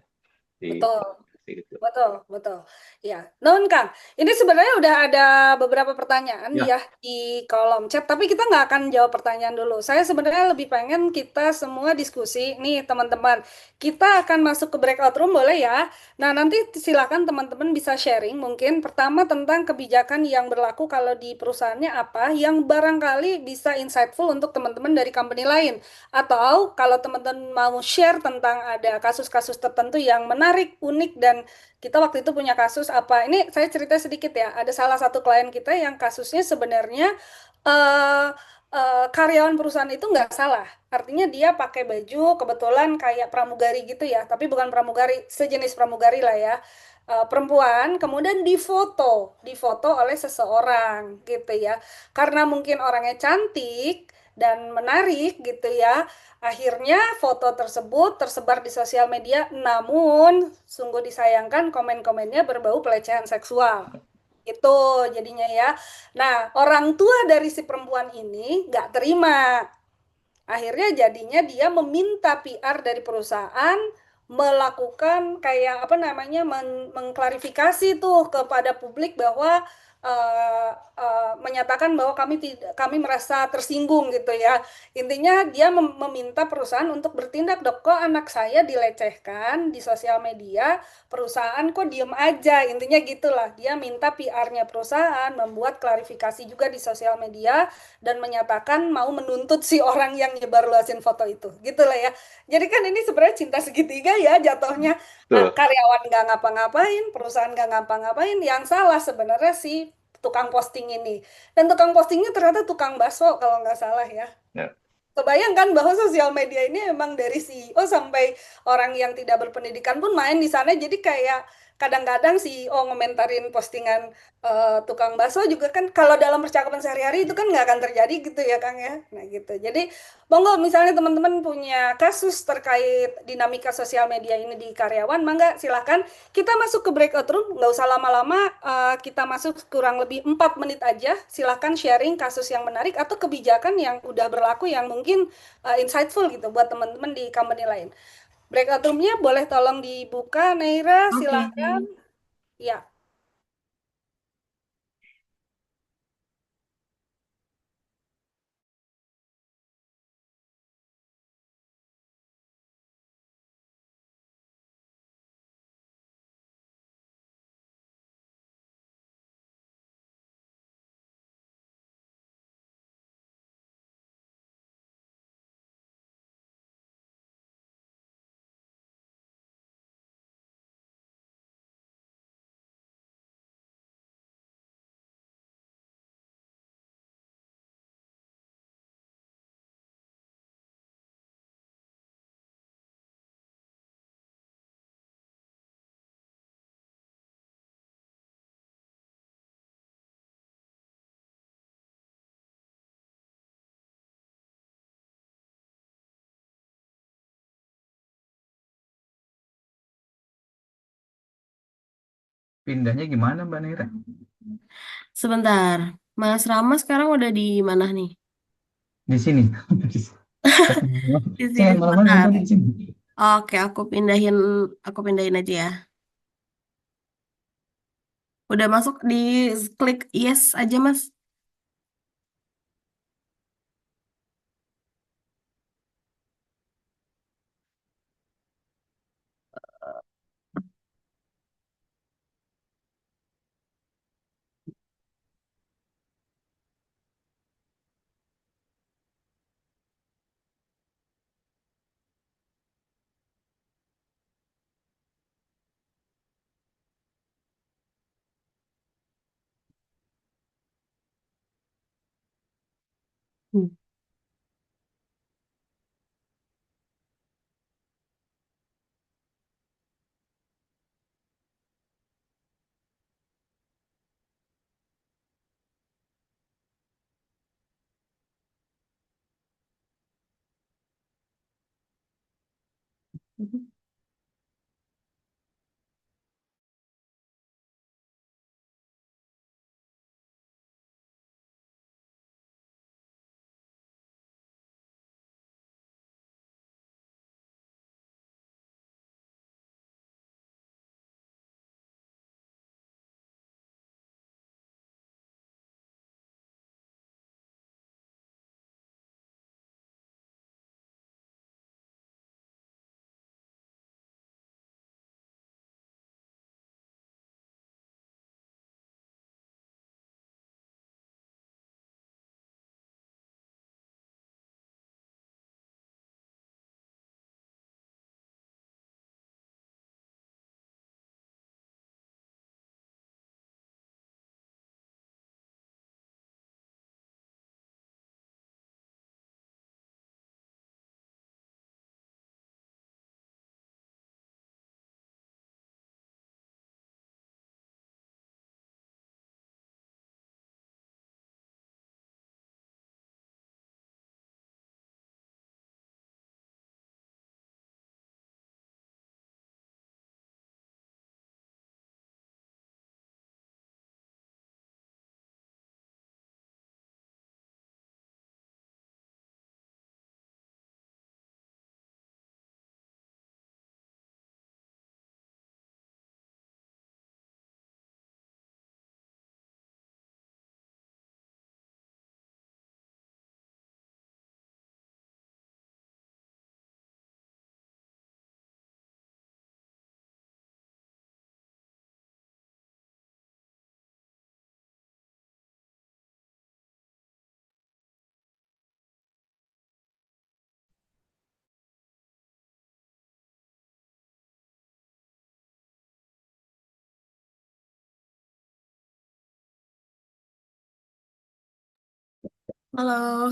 Betul. Gitu. Betul. Ya, non Kang, ini sebenarnya udah ada beberapa pertanyaan ya di kolom chat, tapi kita nggak akan jawab pertanyaan dulu. Saya sebenarnya lebih pengen kita semua diskusi nih teman-teman. Kita akan masuk ke breakout room boleh ya? Nah, nanti silakan teman-teman bisa sharing mungkin pertama tentang kebijakan yang berlaku kalau di perusahaannya apa, yang barangkali bisa insightful untuk teman-teman dari company lain. Atau kalau teman-teman mau share tentang ada kasus-kasus tertentu yang menarik, unik, dan kita waktu itu punya kasus apa. Ini saya cerita sedikit ya. Ada salah satu klien kita yang kasusnya sebenarnya karyawan perusahaan itu nggak salah. Artinya dia pakai baju kebetulan kayak pramugari gitu ya. Tapi bukan pramugari, sejenis pramugari lah ya. Perempuan, kemudian difoto oleh seseorang gitu ya. Karena mungkin orangnya cantik dan menarik gitu ya. Akhirnya foto tersebut tersebar di sosial media, namun sungguh disayangkan komen-komennya berbau pelecehan seksual. Itu jadinya ya. Nah, orang tua dari si perempuan ini nggak terima. Akhirnya jadinya dia meminta PR dari perusahaan melakukan kayak apa namanya mengklarifikasi tuh kepada publik bahwa menyatakan bahwa kami merasa tersinggung gitu ya. Intinya dia meminta perusahaan untuk bertindak, dok, kok anak saya dilecehkan di sosial media, perusahaan kok diem aja. Intinya gitulah. Dia minta PR-nya perusahaan membuat klarifikasi juga di sosial media dan menyatakan mau menuntut si orang yang nyebarluasin foto itu. Gitulah ya. Jadi kan ini sebenarnya cinta segitiga ya jatuhnya. Nah, karyawan nggak ngapa-ngapain, perusahaan nggak ngapa-ngapain, yang salah sebenarnya si tukang posting ini. Dan tukang postingnya ternyata tukang bakso kalau nggak salah ya. Ya. Kebayangkan bahwa sosial media ini memang dari CEO sampai orang yang tidak berpendidikan pun main di sana. Jadi kayak kadang-kadang CEO ngomentarin postingan tukang bakso juga kan kalau dalam percakapan sehari-hari itu kan nggak akan terjadi gitu ya Kang ya. Nah gitu. Jadi monggo misalnya teman-teman punya kasus terkait dinamika sosial media ini di karyawan, mangga silahkan kita masuk ke breakout room, nggak usah lama-lama, kita masuk kurang lebih 4 menit aja, silahkan sharing kasus yang menarik atau kebijakan yang udah berlaku yang mungkin insightful gitu buat teman-teman di company lain. Breakout room-nya boleh tolong dibuka, Neira, Oke. silahkan. Ya. Pindahnya gimana Mbak Nira? Sebentar. Mas Rama sekarang udah di mana nih? Di sini. Di sini Jangan malam-malam sebentar. nonton di sini. Oke, aku pindahin aja ya. Udah masuk di klik yes aja, Mas. Hmm. Halo,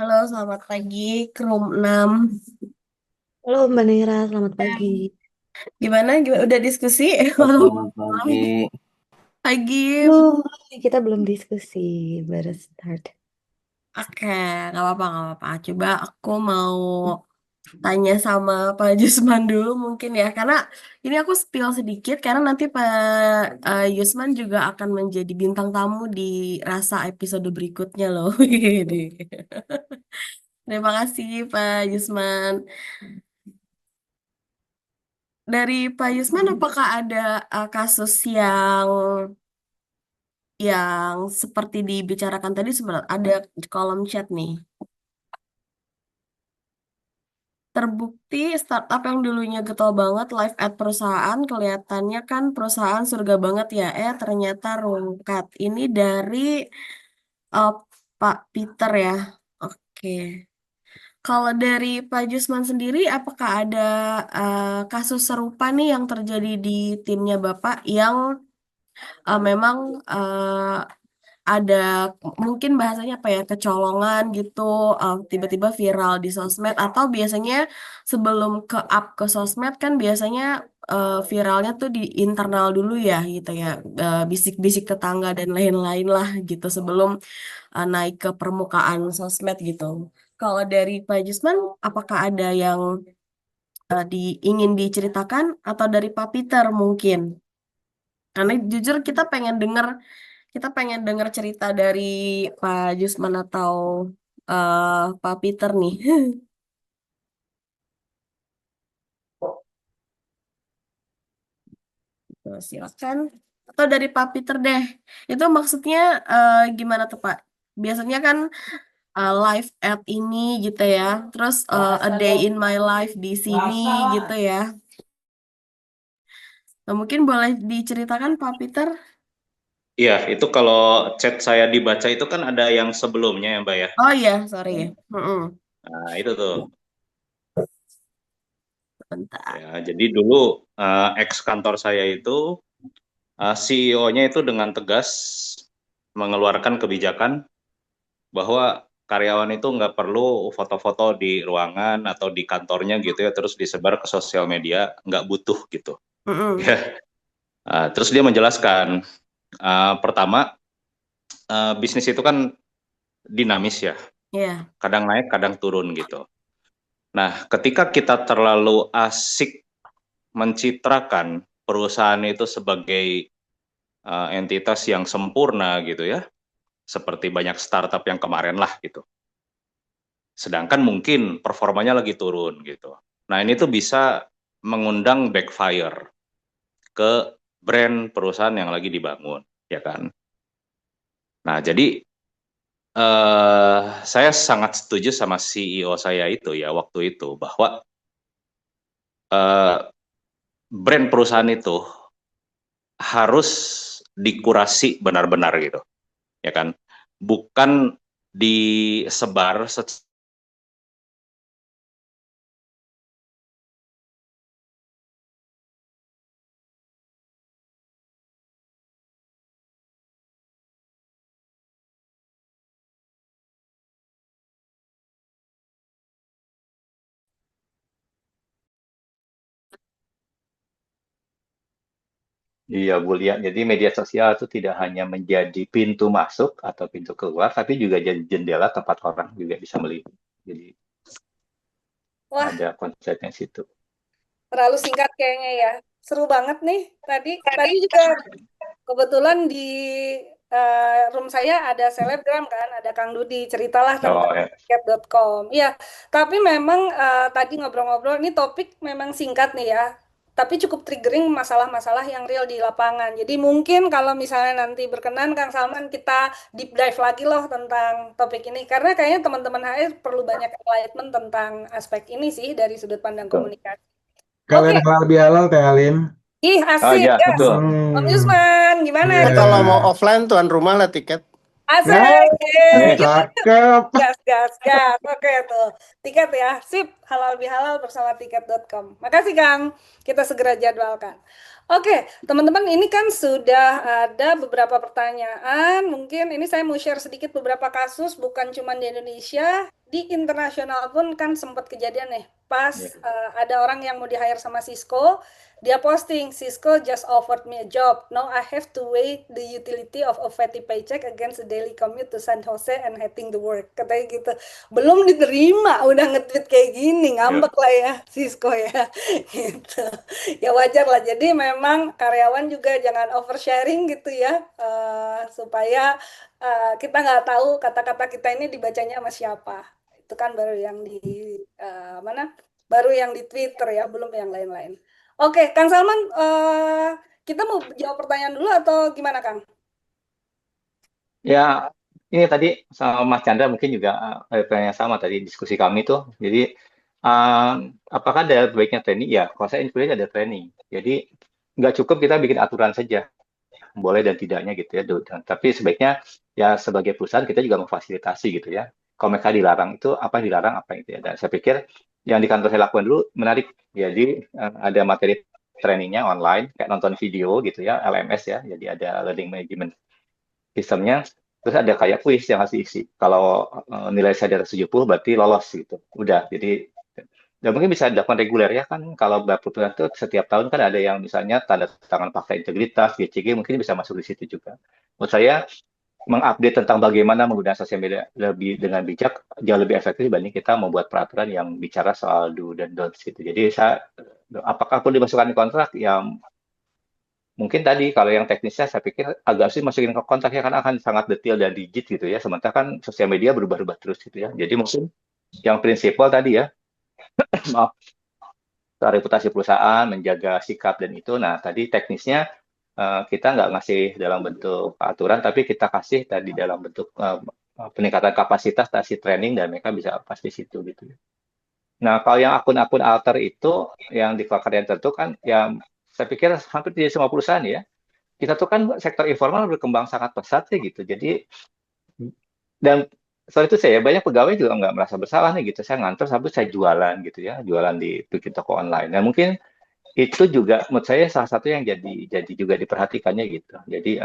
halo, selamat pagi, ke room 6. Halo Mbak Nira, selamat pagi. Gimana? Udah diskusi? Malam Selamat pagi. pagi. Belum, kita belum diskusi, baru start. Oke, nggak apa-apa, nggak apa-apa. Coba aku mau tanya sama Pak Jusman dulu mungkin ya, karena ini aku spill sedikit, karena nanti Pak Jusman juga akan menjadi bintang tamu di Rasa episode berikutnya loh. Wih. Terima kasih Pak Jusman. Dari Pak Yusman, apakah ada kasus yang seperti dibicarakan tadi, sebenarnya ada kolom chat nih. Terbukti startup yang dulunya getol banget live at perusahaan, kelihatannya kan perusahaan surga banget ya, ternyata rungkat. Ini dari uh, Pak Peter ya. Oke. Kalau dari Pak Jusman sendiri, apakah ada kasus serupa nih yang terjadi di timnya Bapak yang memang ada mungkin bahasanya apa ya, kecolongan gitu, tiba-tiba viral di sosmed, atau biasanya sebelum ke up ke sosmed kan biasanya viralnya tuh di internal dulu ya gitu ya, bisik-bisik tetangga dan lain-lain lah gitu sebelum naik ke permukaan sosmed gitu. Kalau dari Pak Jusman, apakah ada yang ingin diceritakan, atau dari Pak Peter mungkin? Karena jujur kita pengen dengar cerita dari Pak Jusman atau Pak Peter nih. Tuh, silakan. Atau dari Pak Peter deh. Itu maksudnya gimana tuh Pak? Biasanya kan live at ini gitu ya. Terus a day in my life di sini gitu ya. Nah, mungkin boleh diceritakan Pak Peter? Iya, itu kalau chat saya dibaca itu kan ada yang sebelumnya ya, Mbak ya. Oh iya, sorry. Mm-mm. Nah, itu tuh. Bentar. Ya, jadi dulu ex kantor saya itu CEO-nya itu dengan tegas mengeluarkan kebijakan bahwa karyawan itu nggak perlu foto-foto di ruangan atau di kantornya gitu ya, terus disebar ke sosial media, nggak butuh gitu. Mm-mm. Ya. Terus dia menjelaskan, pertama, bisnis itu kan dinamis ya, Iya. kadang naik, kadang turun gitu. Nah, ketika kita terlalu asik mencitrakan perusahaan itu sebagai entitas yang sempurna gitu ya, seperti banyak startup yang kemarin lah gitu. Sedangkan mungkin performanya lagi turun gitu. Nah, ini tuh bisa mengundang backfire ke brand perusahaan yang lagi dibangun, ya kan? Nah, jadi saya sangat setuju sama CEO saya itu ya waktu itu bahwa brand perusahaan itu harus dikurasi benar-benar gitu, ya kan? Bukan disebar Iya, Bu Lia. Jadi media sosial itu tidak hanya menjadi pintu masuk atau pintu keluar, tapi juga jadi jendela tempat orang juga bisa melihat. Jadi Wah, ada konsepnya situ. terlalu singkat kayaknya ya. Seru banget nih tadi juga kebetulan di room saya ada selebgram kan, ada Kang Dudi, ceritalah tentang Oh, ya. tiket.com. Iya, tapi memang tadi ngobrol-ngobrol, ini topik memang singkat nih ya, tapi cukup triggering masalah-masalah yang real di lapangan. Jadi mungkin kalau misalnya nanti berkenan Kang Salman, kita deep dive lagi loh tentang topik ini, karena kayaknya teman-teman HR perlu banyak enlightenment tentang aspek ini sih dari sudut pandang komunikasi. Kalian Oke. halal bihalal Teh Halim. Ih, asik, iya, gas. betul. Om Yusman, gimana Iya. nih? Kalau mau offline tuan rumah lah tiket. Asik. Nih. Cakep. Gas. Oke tuh. Tiket ya. Sip. Halal bihalal bersama tiket.com. Makasih Kang. Kita segera jadwalkan. Oke, teman-teman, ini kan sudah ada beberapa pertanyaan. Mungkin ini saya mau share sedikit beberapa kasus, bukan cuma di Indonesia, di internasional pun kan sempat kejadian nih. Pas ada orang yang mau di-hire sama Cisco, dia posting, Cisco just offered me a job. Now I have to weigh the utility of a fatty paycheck against the daily commute to San Jose and hating the work. Katanya gitu. Belum diterima, udah nge-tweet kayak gini, ngambek lah ya Cisco ya. Gitu. Ya wajar lah. Jadi memang karyawan juga jangan oversharing gitu ya, supaya kita nggak tahu kata-kata kita ini dibacanya sama siapa. Itu kan baru yang di mana? Baru yang di Twitter ya, belum yang lain-lain. Oke, Kang Salman, kita mau jawab pertanyaan dulu atau gimana, Kang? Ya, ini tadi sama Mas Chandra mungkin juga ada pertanyaan sama tadi diskusi kami tuh. Jadi apakah ada baiknya training? Ya, kalau saya infonya ada training. Jadi nggak cukup kita bikin aturan saja, boleh dan tidaknya gitu ya. Tapi sebaiknya ya sebagai perusahaan kita juga memfasilitasi gitu ya. Kalau mereka dilarang itu apa yang dilarang apa gitu ya. Dan saya pikir yang di kantor saya lakukan dulu menarik. Jadi ada materi trainingnya online kayak nonton video gitu ya, LMS ya. Jadi ada learning management sistemnya. Terus ada kayak kuis yang harus diisi. Kalau nilai saya di atas 70 berarti lolos gitu. Udah. Jadi dan mungkin bisa dilakukan reguler ya kan, kalau perusahaan itu setiap tahun kan ada yang misalnya tanda tangan fakta integritas, GCG mungkin bisa masuk di situ juga. Menurut saya mengupdate tentang bagaimana menggunakan sosial media lebih dengan bijak jauh lebih efektif dibanding kita membuat peraturan yang bicara soal do dan don'ts gitu. Jadi apakah perlu dimasukkan di kontrak? Ya mungkin tadi kalau yang teknisnya saya pikir agak sulit masukin ke kontrak ya karena akan sangat detail dan rigid gitu ya. Sementara kan sosial media berubah-ubah terus gitu ya. Jadi mungkin yang prinsipal tadi ya, maaf, reputasi perusahaan, menjaga sikap dan itu. Nah, tadi teknisnya kita nggak ngasih dalam bentuk aturan, tapi kita kasih tadi dalam bentuk peningkatan kapasitas, kasih training, dan mereka bisa pas di situ gitu. Nah, kalau yang akun-akun alter itu, yang di kalian tentu kan, ya saya pikir hampir di semua perusahaan ya, kita tuh kan sektor informal berkembang sangat pesat ya gitu. Jadi, dan soal itu saya banyak pegawai juga nggak merasa bersalah nih gitu. Saya ngantor sampai saya jualan gitu ya, jualan di bikin toko online. Nah mungkin itu juga menurut saya salah satu yang jadi juga diperhatikannya gitu. Jadi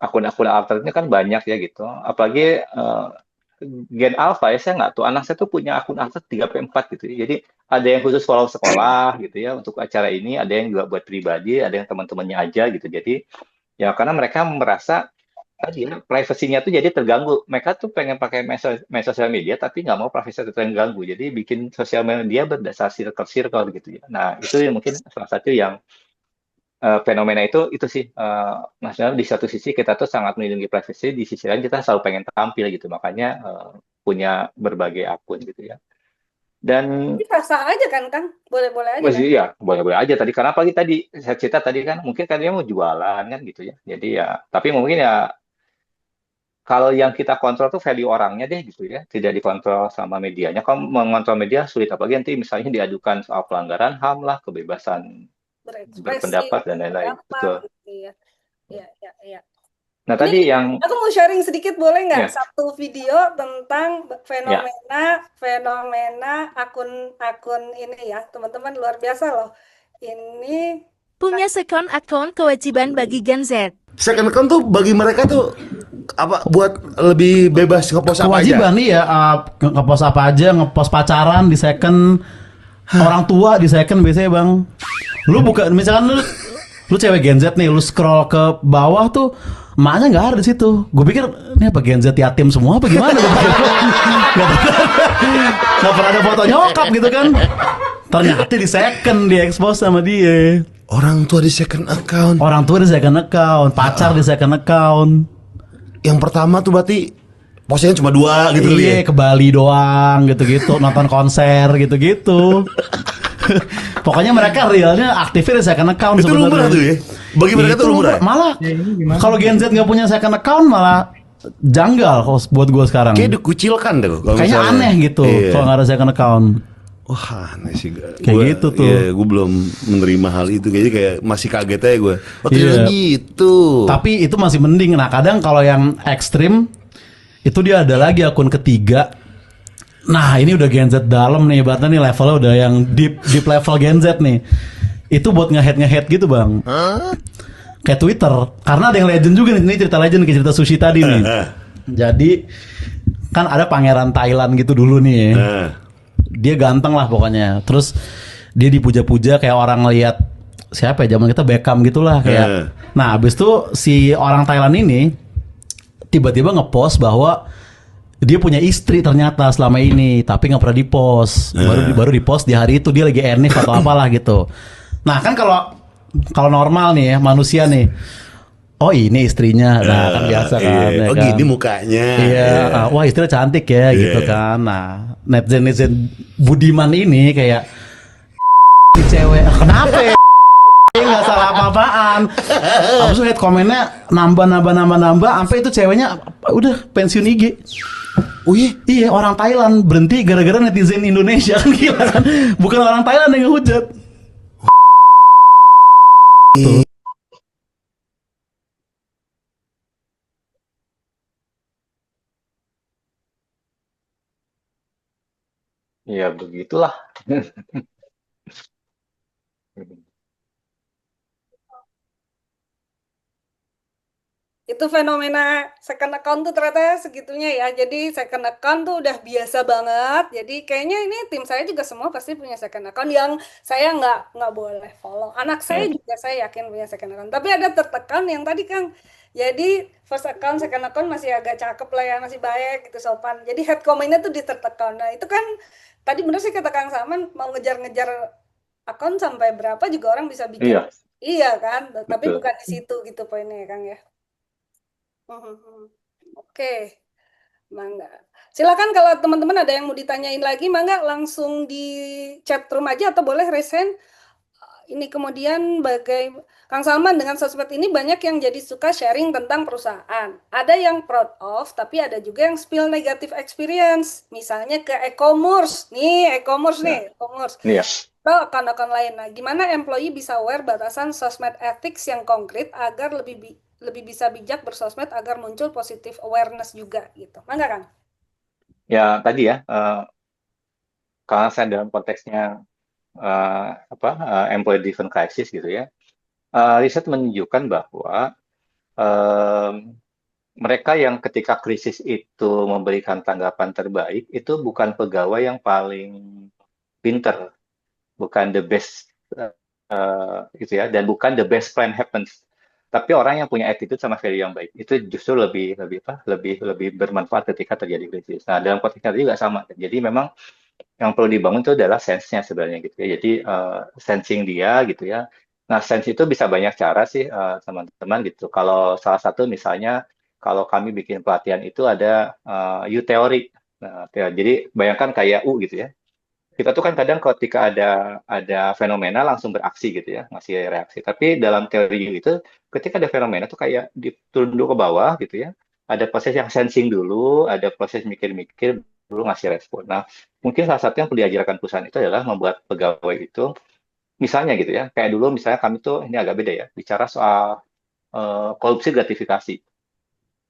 akun-akun alter ini kan banyak ya gitu. Apalagi Gen Alpha ya saya nggak tahu. Anak saya tuh punya akun alter 3-4 gitu. Jadi ada yang khusus follow sekolah gitu ya untuk acara ini. Ada yang juga buat pribadi. Ada yang teman-temannya aja gitu. Jadi ya karena mereka merasa tadi privasinya tuh jadi terganggu. Mereka tuh pengen pakai sosial media tapi nggak mau privasi terganggu. Jadi bikin sosial media berdasar circle gitu ya. Nah itu mungkin salah satu yang fenomena itu sih. Maksudnya di satu sisi kita tuh sangat melindungi privasi, di sisi lain kita selalu pengen tampil gitu. Makanya punya berbagai akun gitu ya. Dan sah aja kan, Kang? Boleh-boleh aja kan? Iya, boleh-boleh aja tadi. Karena apalagi tadi saya cerita tadi kan mungkin kan dia mau jualan kan gitu ya. Jadi ya, tapi mungkin ya kalau yang kita kontrol tuh value orangnya deh gitu ya, tidak dikontrol sama medianya. Kalau mengontrol media sulit, apalagi nanti misalnya diadukan soal pelanggaran HAM lah, kebebasan berpendapat dan lain-lain. Betul. Gitu ya. Ya. Nah tadi yang aku mau sharing sedikit boleh nggak? Ya. Satu video tentang fenomena akun ini ya, teman-teman luar biasa loh. Ini punya second account kewajiban bagi Gen Z. Second account tuh bagi mereka tuh apa buat lebih bebas ngepost apa aja? Kewajiban nih ya, ngepost apa aja, ngepost pacaran di second, orang tua di second biasanya bang. Lu buka, misalkan lu cewek Gen Z nih, lu scroll ke bawah tuh, emaknya nggak ada di situ. Gue pikir ini apa Gen Z yatim semua apa gimana? Nggak pernah ada foto nyokap gitu kan? Ternyata di second di expose sama dia. Orang tua di second account. Orang tua di second account, pacar di second account. Yang pertama tuh berarti posnya cuma 2 gitu ya. Iya, ke Bali doang gitu-gitu, nonton konser gitu-gitu. Pokoknya mereka realnya aktifnya di second account itu sebenarnya. lumrah tuh ya. Bagi mereka tuh lumrah. Malah kalau Gen Z nggak punya second account malah janggal kalau buat gue sekarang. Kayak dikucilkan deh. Kayaknya aneh gitu kalau nggak ada second account. Wah aneh sih. Kayak gitu tuh. Iya, gue belum menerima hal itu. Kayaknya kayak masih kaget aja gue. Oh tidak gitu. Tapi itu masih mending. Nah kadang kalau yang ekstrim itu dia ada lagi akun ketiga. Nah ini udah Gen Z dalam nih, ibaratnya nih levelnya udah yang deep level Gen Z nih. itu buat nge-head gitu bang. Kayak Twitter, karena ada yang legend juga nih, ini cerita legend kayak cerita sushi tadi nih. Jadi kan ada pangeran Thailand gitu dulu nih, dia ganteng lah pokoknya. Terus dia dipuja-puja kayak orang ngeliat siapa ya, zaman kita Beckham gitulah kayak. Nah abis itu si orang Thailand ini tiba-tiba ngepost bahwa dia punya istri ternyata selama ini, tapi nggak pernah dipost. Baru dipost di hari itu dia lagi enif atau apalah gitu. Nah kan kalau normal nih ya manusia nih, oh ini istrinya, nah kan biasa kan. Ya Oh kan? gini mukanya. Iya, wah istrinya cantik ya gitu kan. Nah netizen budiman ini kayak si cewek, kenapa ya? Nggak salah apa-apaan. Abis itu head komennya nambah, sampai itu ceweknya udah pensiun IG. Oh iya orang Thailand berhenti gara-gara netizen Indonesia kan, gila kan? Bukan orang Thailand yang ngehujat. Ya begitulah. Itu fenomena second account tuh ternyata segitunya ya. Jadi second account tuh udah biasa banget. Jadi kayaknya ini tim saya juga semua pasti punya second account yang saya nggak boleh follow. Anak saya juga saya yakin punya second account. Tapi ada third account yang tadi Kang. Jadi first account, second account masih agak cakep lah ya, masih baik gitu sopan. Jadi head comment-nya tuh di third account. Nah itu kan tadi bener sih kata Kang Salman, mau ngejar-ngejar akun sampai berapa juga orang bisa bikin. Iya, Iya kan, tapi betul. bukan di situ gitu poinnya ya Kang ya. Oke, Mangga. Silakan kalau teman-teman ada yang mau ditanyain lagi, Mangga langsung di chat room aja atau boleh raise hand. Ini kemudian Kang Salman dengan sosmed ini banyak yang jadi suka sharing tentang perusahaan. Ada yang proud of, tapi ada juga yang spill negative experience. Misalnya ke e-commerce. Nih, e-commerce nih, e-commerce. Iya. Atau akun-akun lain. Nah, gimana employee bisa aware batasan sosmed ethics yang konkret agar lebih bisa bijak bersosmed agar muncul positive awareness juga gitu. Mangga Kang? Ya tadi ya, karena saya dalam konteksnya employee driven crisis gitu ya, riset menunjukkan bahwa mereka yang ketika krisis itu memberikan tanggapan terbaik itu bukan pegawai yang paling pinter, bukan the best gitu ya, dan bukan the best plan happens, tapi orang yang punya attitude sama value yang baik itu justru lebih bermanfaat ketika terjadi krisis. Nah dalam konteks itu juga sama. Jadi memang yang perlu dibangun itu adalah sense-nya sebenarnya gitu ya. Jadi sensing dia gitu ya. Nah sense itu bisa banyak cara sih teman-teman gitu. Kalau salah satu misalnya kalau kami bikin pelatihan itu ada U teori. Nah, jadi bayangkan kayak U gitu ya. Kita tuh kan kadang ketika ada fenomena langsung beraksi gitu ya, ngasih reaksi. Tapi dalam teori itu, ketika ada fenomena tuh kayak diturun dulu ke bawah gitu ya. Ada proses yang sensing dulu, ada proses mikir-mikir dulu ngasih respon. Nah, mungkin salah satu yang perlu diajarkan perusahaan itu adalah membuat pegawai itu, misalnya gitu ya, kayak dulu misalnya kami tuh, ini agak beda ya, bicara soal korupsi gratifikasi.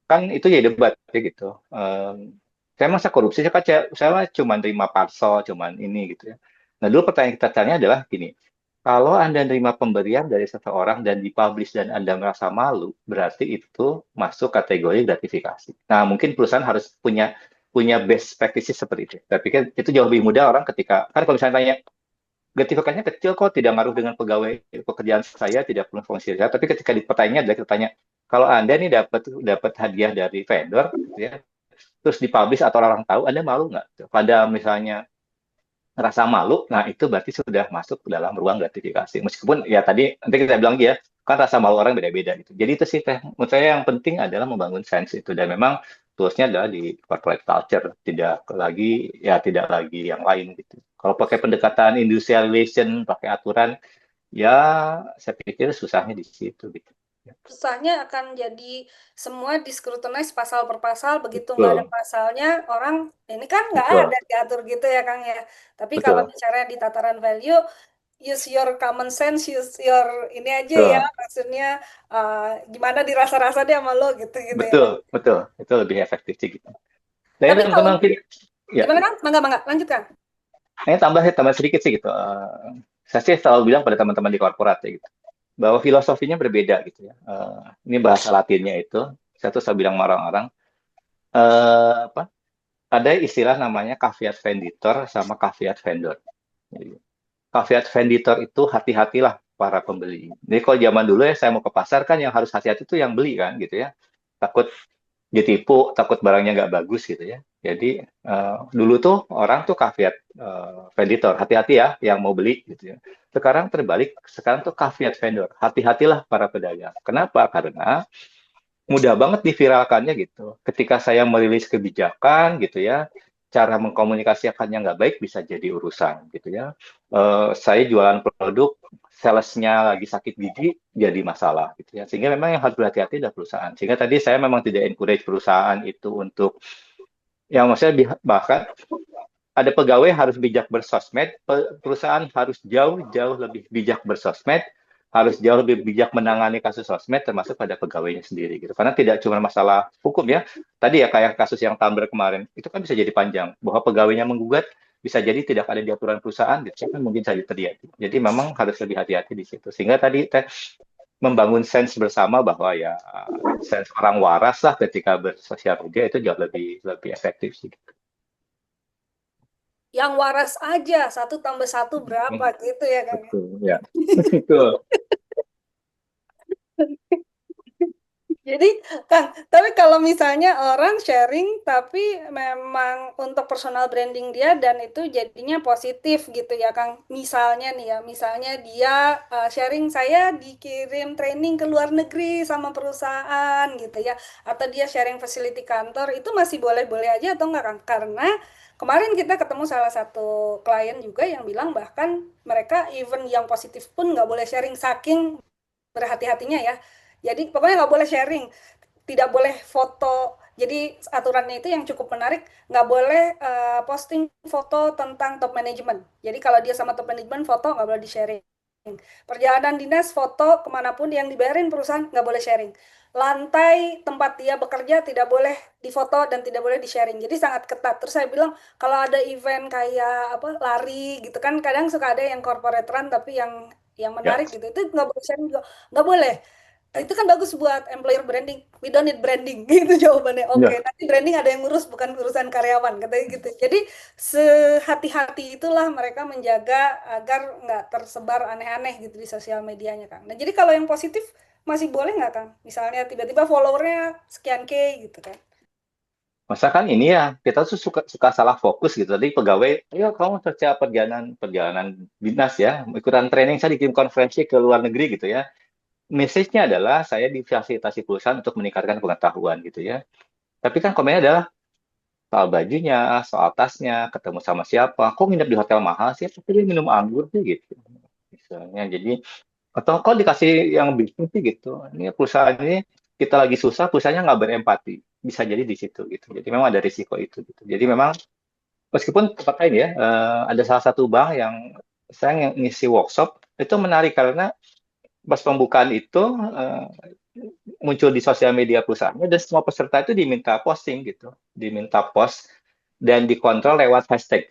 Kan itu ya debat ya gitu. Saya masa korupsi, saya cuma terima parsel, cuman ini gitu ya. Nah dulu pertanyaan kita tanya adalah gini, kalau Anda nerima pemberian dari seseorang dan dipublish dan Anda merasa malu, berarti itu masuk kategori gratifikasi. Nah mungkin perusahaan harus punya best practices seperti itu. Tapi kan itu jauh lebih mudah orang ketika, kan kalau misalnya tanya, gratifikasinya kecil kok, tidak ngaruh dengan pegawai pekerjaan saya, tidak perlu fungsi saya. Tapi ketika pertanyaannya adalah kita tanya, kalau Anda nih dapat hadiah dari vendor, gitu ya, terus dipublish atau orang tahu, Anda malu nggak? Pada misalnya rasa malu, nah itu berarti sudah masuk ke dalam ruang gratifikasi. Meskipun ya tadi nanti kita bilang ya, kan rasa malu orang beda-beda gitu. Jadi itu sih menurut saya yang penting adalah membangun sense itu, dan memang toolsnya adalah di corporate culture, tidak lagi yang lain gitu. Kalau pakai pendekatan industrialization, pakai aturan, ya saya pikir susahnya di situ gitu. Susahnya akan jadi semua discrutinize pasal per pasal, begitu nggak ada pasalnya orang ini kan nggak ada diatur gitu ya Kang ya. Tapi kalau bicara di tataran value, use your common sense, use your ini aja ya, maksudnya gimana dirasa-rasa dia sama lo gitu ya. Betul, itu lebih efektif sih gitu. Tapi teman-teman mungkin ya. Gimana Kang? Mangga lanjut Kang. Tambah sedikit sih gitu. saya sih selalu bilang pada teman-teman di korporat ya gitu, bahwa filosofinya berbeda gitu ya. Ini bahasa Latinnya itu, saya tuh selalu bilang sama orang-orang, apa? Ada istilah namanya caveat venditor sama caveat vendor. Jadi, caveat venditor itu hati-hatilah para pembeli. Jadi kalau zaman dulu ya saya mau ke pasar kan yang harus hati-hati itu yang beli kan gitu ya. Takut ditipu, takut barangnya nggak bagus gitu ya. Jadi dulu tuh orang tuh caveat venditor, hati-hati ya yang mau beli gitu ya. Sekarang terbalik, sekarang tuh caveat vendor, hati-hatilah para pedagang. Kenapa? Karena mudah banget diviralkannya gitu. Ketika saya merilis kebijakan gitu ya, cara mengkomunikasikannya nggak baik bisa jadi urusan gitu ya. Saya jualan produk, salesnya lagi sakit gigi jadi masalah gitu ya. Sehingga memang yang harus berhati-hati adalah perusahaan. Sehingga tadi saya memang tidak encourage perusahaan itu untuk yang maksudnya bahkan ada pegawai harus bijak bersosmed, perusahaan harus jauh-jauh lebih bijak bersosmed, harus jauh lebih bijak menangani kasus sosmed termasuk pada pegawainya sendiri gitu. Karena tidak cuma masalah hukum ya. Tadi ya kayak kasus yang Tumblr kemarin, itu kan bisa jadi panjang. Bahwa pegawainya menggugat bisa jadi tidak ada di aturan perusahaan, gitu kan mungkin saja terjadi. Jadi memang harus lebih hati-hati di situ. Sehingga tadi membangun sense bersama bahwa ya sense orang waras lah ketika bersosial media itu jauh lebih efektif sih. Yang waras aja, 1+1 berapa gitu ya kan? Betul, ya. Betul. Jadi Kang, tapi kalau misalnya orang sharing tapi memang untuk personal branding dia dan itu jadinya positif gitu ya Kang. Misalnya nih ya, misalnya dia sharing saya dikirim training ke luar negeri sama perusahaan gitu ya. Atau dia sharing facility kantor, itu masih boleh-boleh aja atau enggak Kang? Karena kemarin kita ketemu salah satu klien juga yang bilang bahkan mereka even yang positif pun nggak boleh sharing saking berhati-hatinya ya. Jadi pokoknya nggak boleh sharing, tidak boleh foto. Jadi aturannya itu yang cukup menarik, nggak boleh posting foto tentang top management. Jadi kalau dia sama top management foto nggak boleh di-sharing. Perjalanan dinas foto kemanapun yang dibayarin perusahaan nggak boleh sharing. Lantai tempat dia bekerja tidak boleh difoto dan tidak boleh di-sharing. Jadi sangat ketat. Terus saya bilang kalau ada event kayak apa lari gitu kan kadang suka ada yang corporate run tapi yang menarik gitu itu nggak boleh sharing juga nggak boleh. Itu kan bagus buat employer branding. We don't need branding gitu jawabannya. Oke, nanti branding ada yang ngurus bukan urusan karyawan katanya gitu. Jadi sehati-hati itulah mereka menjaga agar nggak tersebar aneh-aneh gitu di sosial medianya Kang. Nah jadi kalau yang positif masih boleh nggak Kang? Misalnya tiba-tiba followernya sekian K gitu kan? Masa kan ini ya kita tuh suka salah fokus gitu. Tadi pegawai, ayo kamu kerja perjalanan dinas ya, ikutan training saya dikirim konferensi ke luar negeri gitu ya. Message-nya adalah saya difasilitasi perusahaan untuk meningkatkan pengetahuan gitu ya. Tapi kan komennya adalah soal bajunya, soal tasnya, ketemu sama siapa, kok nginep di hotel mahal sih, tapi dia minum anggur sih gitu. Misalnya, jadi atau kok dikasih yang bisnis sih gitu. Ini perusahaan ini kita lagi susah, perusahaannya nggak berempati. Bisa jadi di situ gitu. Jadi memang ada risiko itu gitu. Jadi memang meskipun tempat lain ya, ada salah satu bank yang saya ngisi workshop itu menarik karena pas pembukaan itu muncul di sosial media perusahaannya dan semua peserta itu diminta posting gitu, diminta post dan dikontrol lewat hashtag.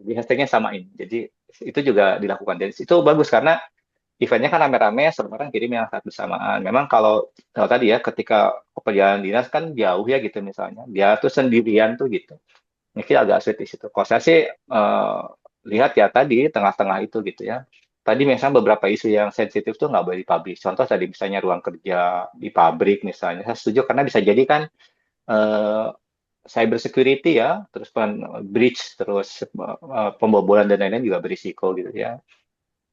Jadi hashtagnya samain. Jadi itu juga dilakukan dan itu bagus karena eventnya kan rame-rame, semua orang kirim yang saat bersamaan. Memang kalau tadi ya ketika perjalanan dinas kan jauh ya gitu misalnya, dia tuh sendirian tuh gitu. Mungkin agak sulit di situ. Kalau saya sih lihat ya tadi tengah-tengah itu gitu ya. Tadi misalnya beberapa isu yang sensitif tuh nggak boleh dipublish. Contoh tadi misalnya ruang kerja di pabrik misalnya. Saya setuju karena bisa jadi kan cyber security ya, terus breach, terus pembobolan dan lain-lain juga berisiko gitu ya.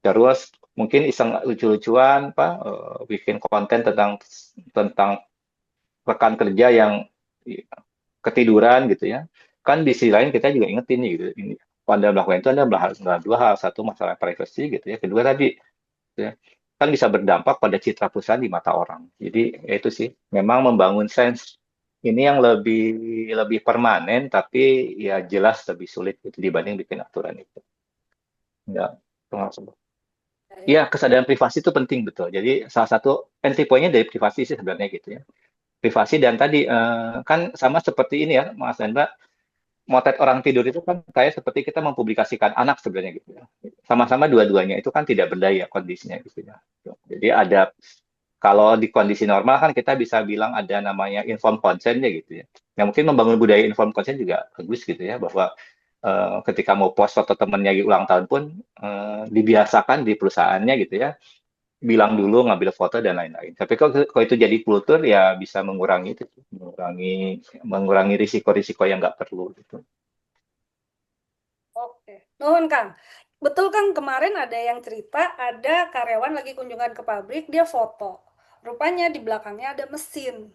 Terus mungkin iseng lucu-lucuan bikin konten tentang rekan kerja yang ketiduran gitu ya. Kan di sisi lain kita juga ingetin nih gitu. Ini Anda melakukan itu Anda melakukan dua hal, satu masalah privacy gitu ya, kedua tadi ya, kan bisa berdampak pada citra perusahaan di mata orang. Jadi itu sih memang membangun sense ini yang lebih permanen tapi ya jelas lebih sulit gitu dibanding bikin aturan itu. Ya, termasuk. Ya, kesadaran privasi itu penting betul. Jadi salah satu entry point-nya dari privasi sih sebenarnya gitu ya. Privasi dan tadi kan sama seperti ini ya Mas dan Mbak. motret orang tidur itu kan kayak seperti kita mempublikasikan anak sebenarnya gitu ya. Sama-sama dua-duanya itu kan tidak berdaya kondisinya gitu ya. Jadi ada kalau di kondisi normal kan kita bisa bilang ada namanya informed consent ya gitu ya. Yang mungkin membangun budaya informed consent juga bagus gitu ya, bahwa ketika mau post foto temennya ulang tahun pun dibiasakan di perusahaannya gitu ya, bilang dulu ngambil foto dan lain-lain. Tapi kalau itu jadi kultur ya bisa mengurangi itu, mengurangi risiko-risiko yang nggak perlu gitu. Oke, nuhun Kang. Betul Kang, kemarin ada yang cerita ada karyawan lagi kunjungan ke pabrik, dia foto. Rupanya di belakangnya ada mesin.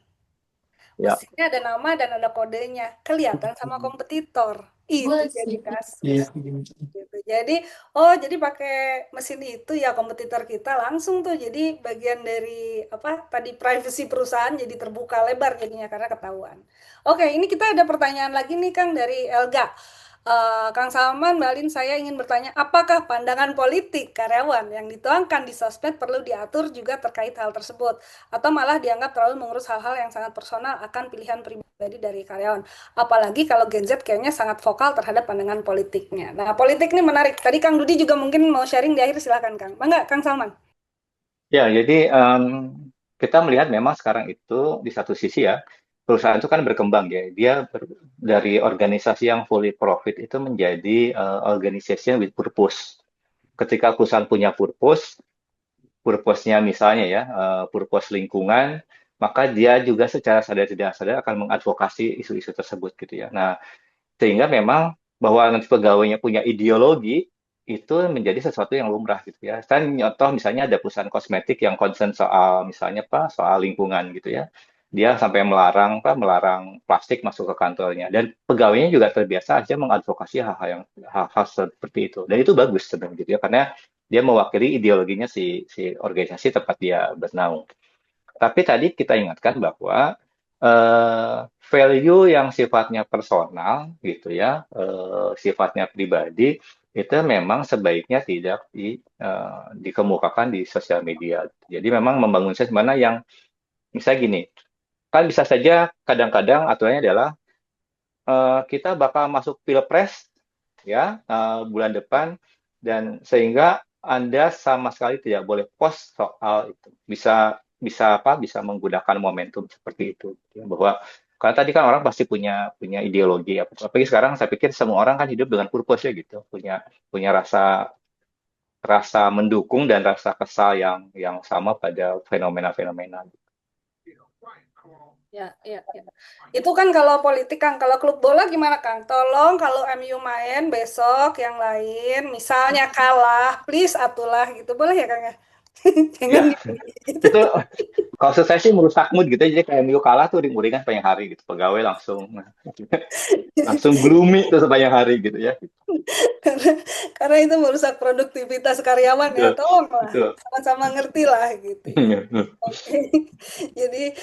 Ya. Mesinnya ada nama dan ada kodenya, kelihatan sama kompetitor. Itu jadi kasus. Gitu. Jadi, jadi pakai mesin itu ya kompetitor kita langsung tuh. Jadi bagian dari apa tadi privasi perusahaan jadi terbuka lebar jadinya karena ketahuan. Oke, ini kita ada pertanyaan lagi nih Kang dari Elga. Kang Salman, Mbak Lin, saya ingin bertanya, apakah pandangan politik karyawan yang dituangkan di sosmed perlu diatur juga terkait hal tersebut? Atau malah dianggap terlalu mengurus hal-hal yang sangat personal akan pilihan pribadi dari karyawan? Apalagi kalau Gen Z kayaknya sangat vokal terhadap pandangan politiknya. Nah, politik ini menarik. Tadi Kang Dudi juga mungkin mau sharing di akhir, silakan Kang. Bangga, Kang Salman. Ya, jadi kita melihat memang sekarang itu di satu sisi ya, perusahaan itu kan berkembang ya. Dia dari organisasi yang fully profit itu menjadi organization with purpose. Ketika perusahaan punya purpose-nya misalnya ya, purpose lingkungan, maka dia juga secara sadar tidak sadar akan mengadvokasi isu-isu tersebut gitu ya. Nah, sehingga memang bahwa nanti pegawainya punya ideologi itu menjadi sesuatu yang lumrah gitu ya. Kan contoh misalnya ada perusahaan kosmetik yang concern soal misalnya soal lingkungan gitu ya. Dia sampai melarang plastik masuk ke kantornya dan pegawainya juga terbiasa aja mengadvokasi hal-hal seperti itu. Dan itu bagus sebenarnya gitu ya, karena dia mewakili ideologinya si organisasi tempat dia bernaung. Tapi tadi kita ingatkan bahwa value yang sifatnya personal gitu ya, sifatnya pribadi itu memang sebaiknya tidak dikemukakan di sosial media. Jadi memang membangun mana yang misalnya gini, kan bisa saja kadang-kadang aturannya adalah kita bakal masuk pilpres ya bulan depan, dan sehingga Anda sama sekali tidak boleh post soal itu. Bisa menggunakan momentum seperti itu ya, bahwa karena tadi kan orang pasti punya ideologi ya. Apalagi sekarang saya pikir semua orang kan hidup dengan purpose ya gitu, punya rasa mendukung dan rasa kesal yang sama pada fenomena-fenomena. Ya. Itu kan kalau politik Kang, kalau klub bola gimana Kang? Tolong kalau MU main besok yang lain, misalnya kalah, please atulah gitu, boleh ya Kang ya? Jangan Itu kalau saya sih merusak mood gitu, jadi kayak MU kalah tuh uringan sepanjang hari gitu, pegawai langsung gloomy tuh sepanjang hari gitu ya. karena itu merusak produktivitas karyawan ya, tolong lah, sama-sama ngerti lah gitu. Oke. Jadi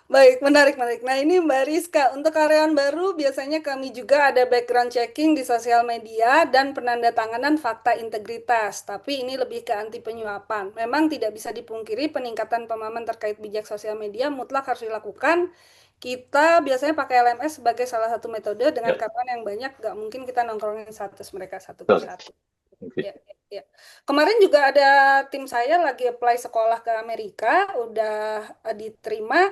baik, menarik. Nah ini Mbak Rizka, untuk karyawan baru biasanya kami juga ada background checking di sosial media dan penandatanganan fakta integritas, tapi ini lebih ke anti penyuapan. Memang tidak bisa dipungkiri peningkatan pemahaman terkait bijak sosial media mutlak harus dilakukan. Kita biasanya pakai LMS sebagai salah satu metode dengan karyawan yang banyak, nggak mungkin kita nongkrongin status mereka satu persatu. Ya. Kemarin juga ada tim saya lagi apply sekolah ke Amerika, udah diterima,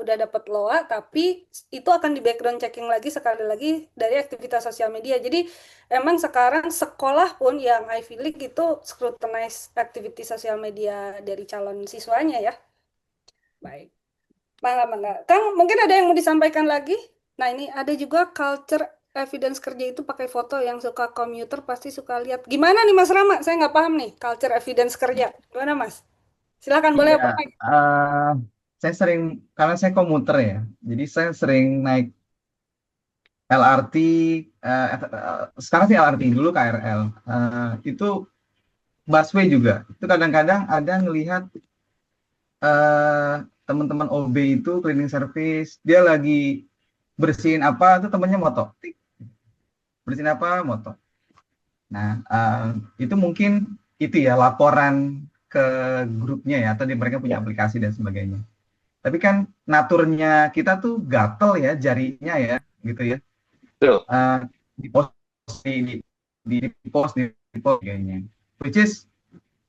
udah dapat LOA, tapi itu akan di background checking lagi sekali lagi dari aktivitas sosial media. Jadi emang sekarang sekolah pun yang Ivy League itu scrutinize aktivitas sosial media dari calon siswanya ya. Baik. Bangga. Kang, mungkin ada yang mau disampaikan lagi? Nah, ini ada juga culture evidence kerja itu pakai foto, yang suka komuter pasti suka lihat. Gimana nih Mas Rama? Saya nggak paham nih, culture evidence kerja. Gimana Mas? Silakan, boleh. Saya sering, karena saya komuter ya, jadi saya sering naik LRT, sekarang sih LRT, dulu KRL. Itu busway juga. Itu kadang-kadang ada ngelihat teman-teman OB itu cleaning service, dia lagi bersihin apa, itu temennya moto, bersihin apa, moto. Nah, itu mungkin itu ya laporan ke grupnya ya, atau mereka punya aplikasi dan sebagainya. Tapi kan naturnya kita tuh gatel ya jarinya ya, gitu ya. Betul. Di post di post kayaknya. Which is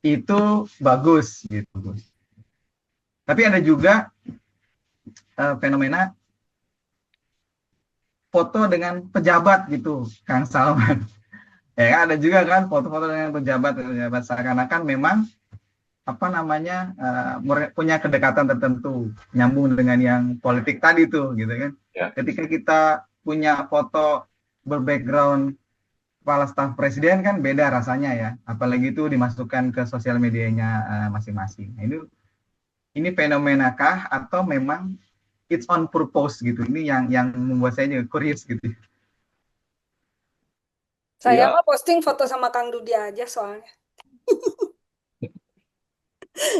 itu bagus gitu. Tapi ada juga fenomena foto dengan pejabat gitu, Kang Salman. Ya, ada juga kan foto-foto dengan pejabat seakan-akan memang apa namanya punya kedekatan tertentu, nyambung dengan yang politik tadi tuh, gitu kan. Ya. Ketika kita punya foto berbackground kepala staf presiden kan beda rasanya ya, apalagi itu dimasukkan ke sosial medianya masing-masing. Nah, ini fenomena kah atau memang it's on purpose gitu? Ini yang membuat saya juga curious gitu. Saya Ya. mah posting foto sama Kang Dudi aja soalnya.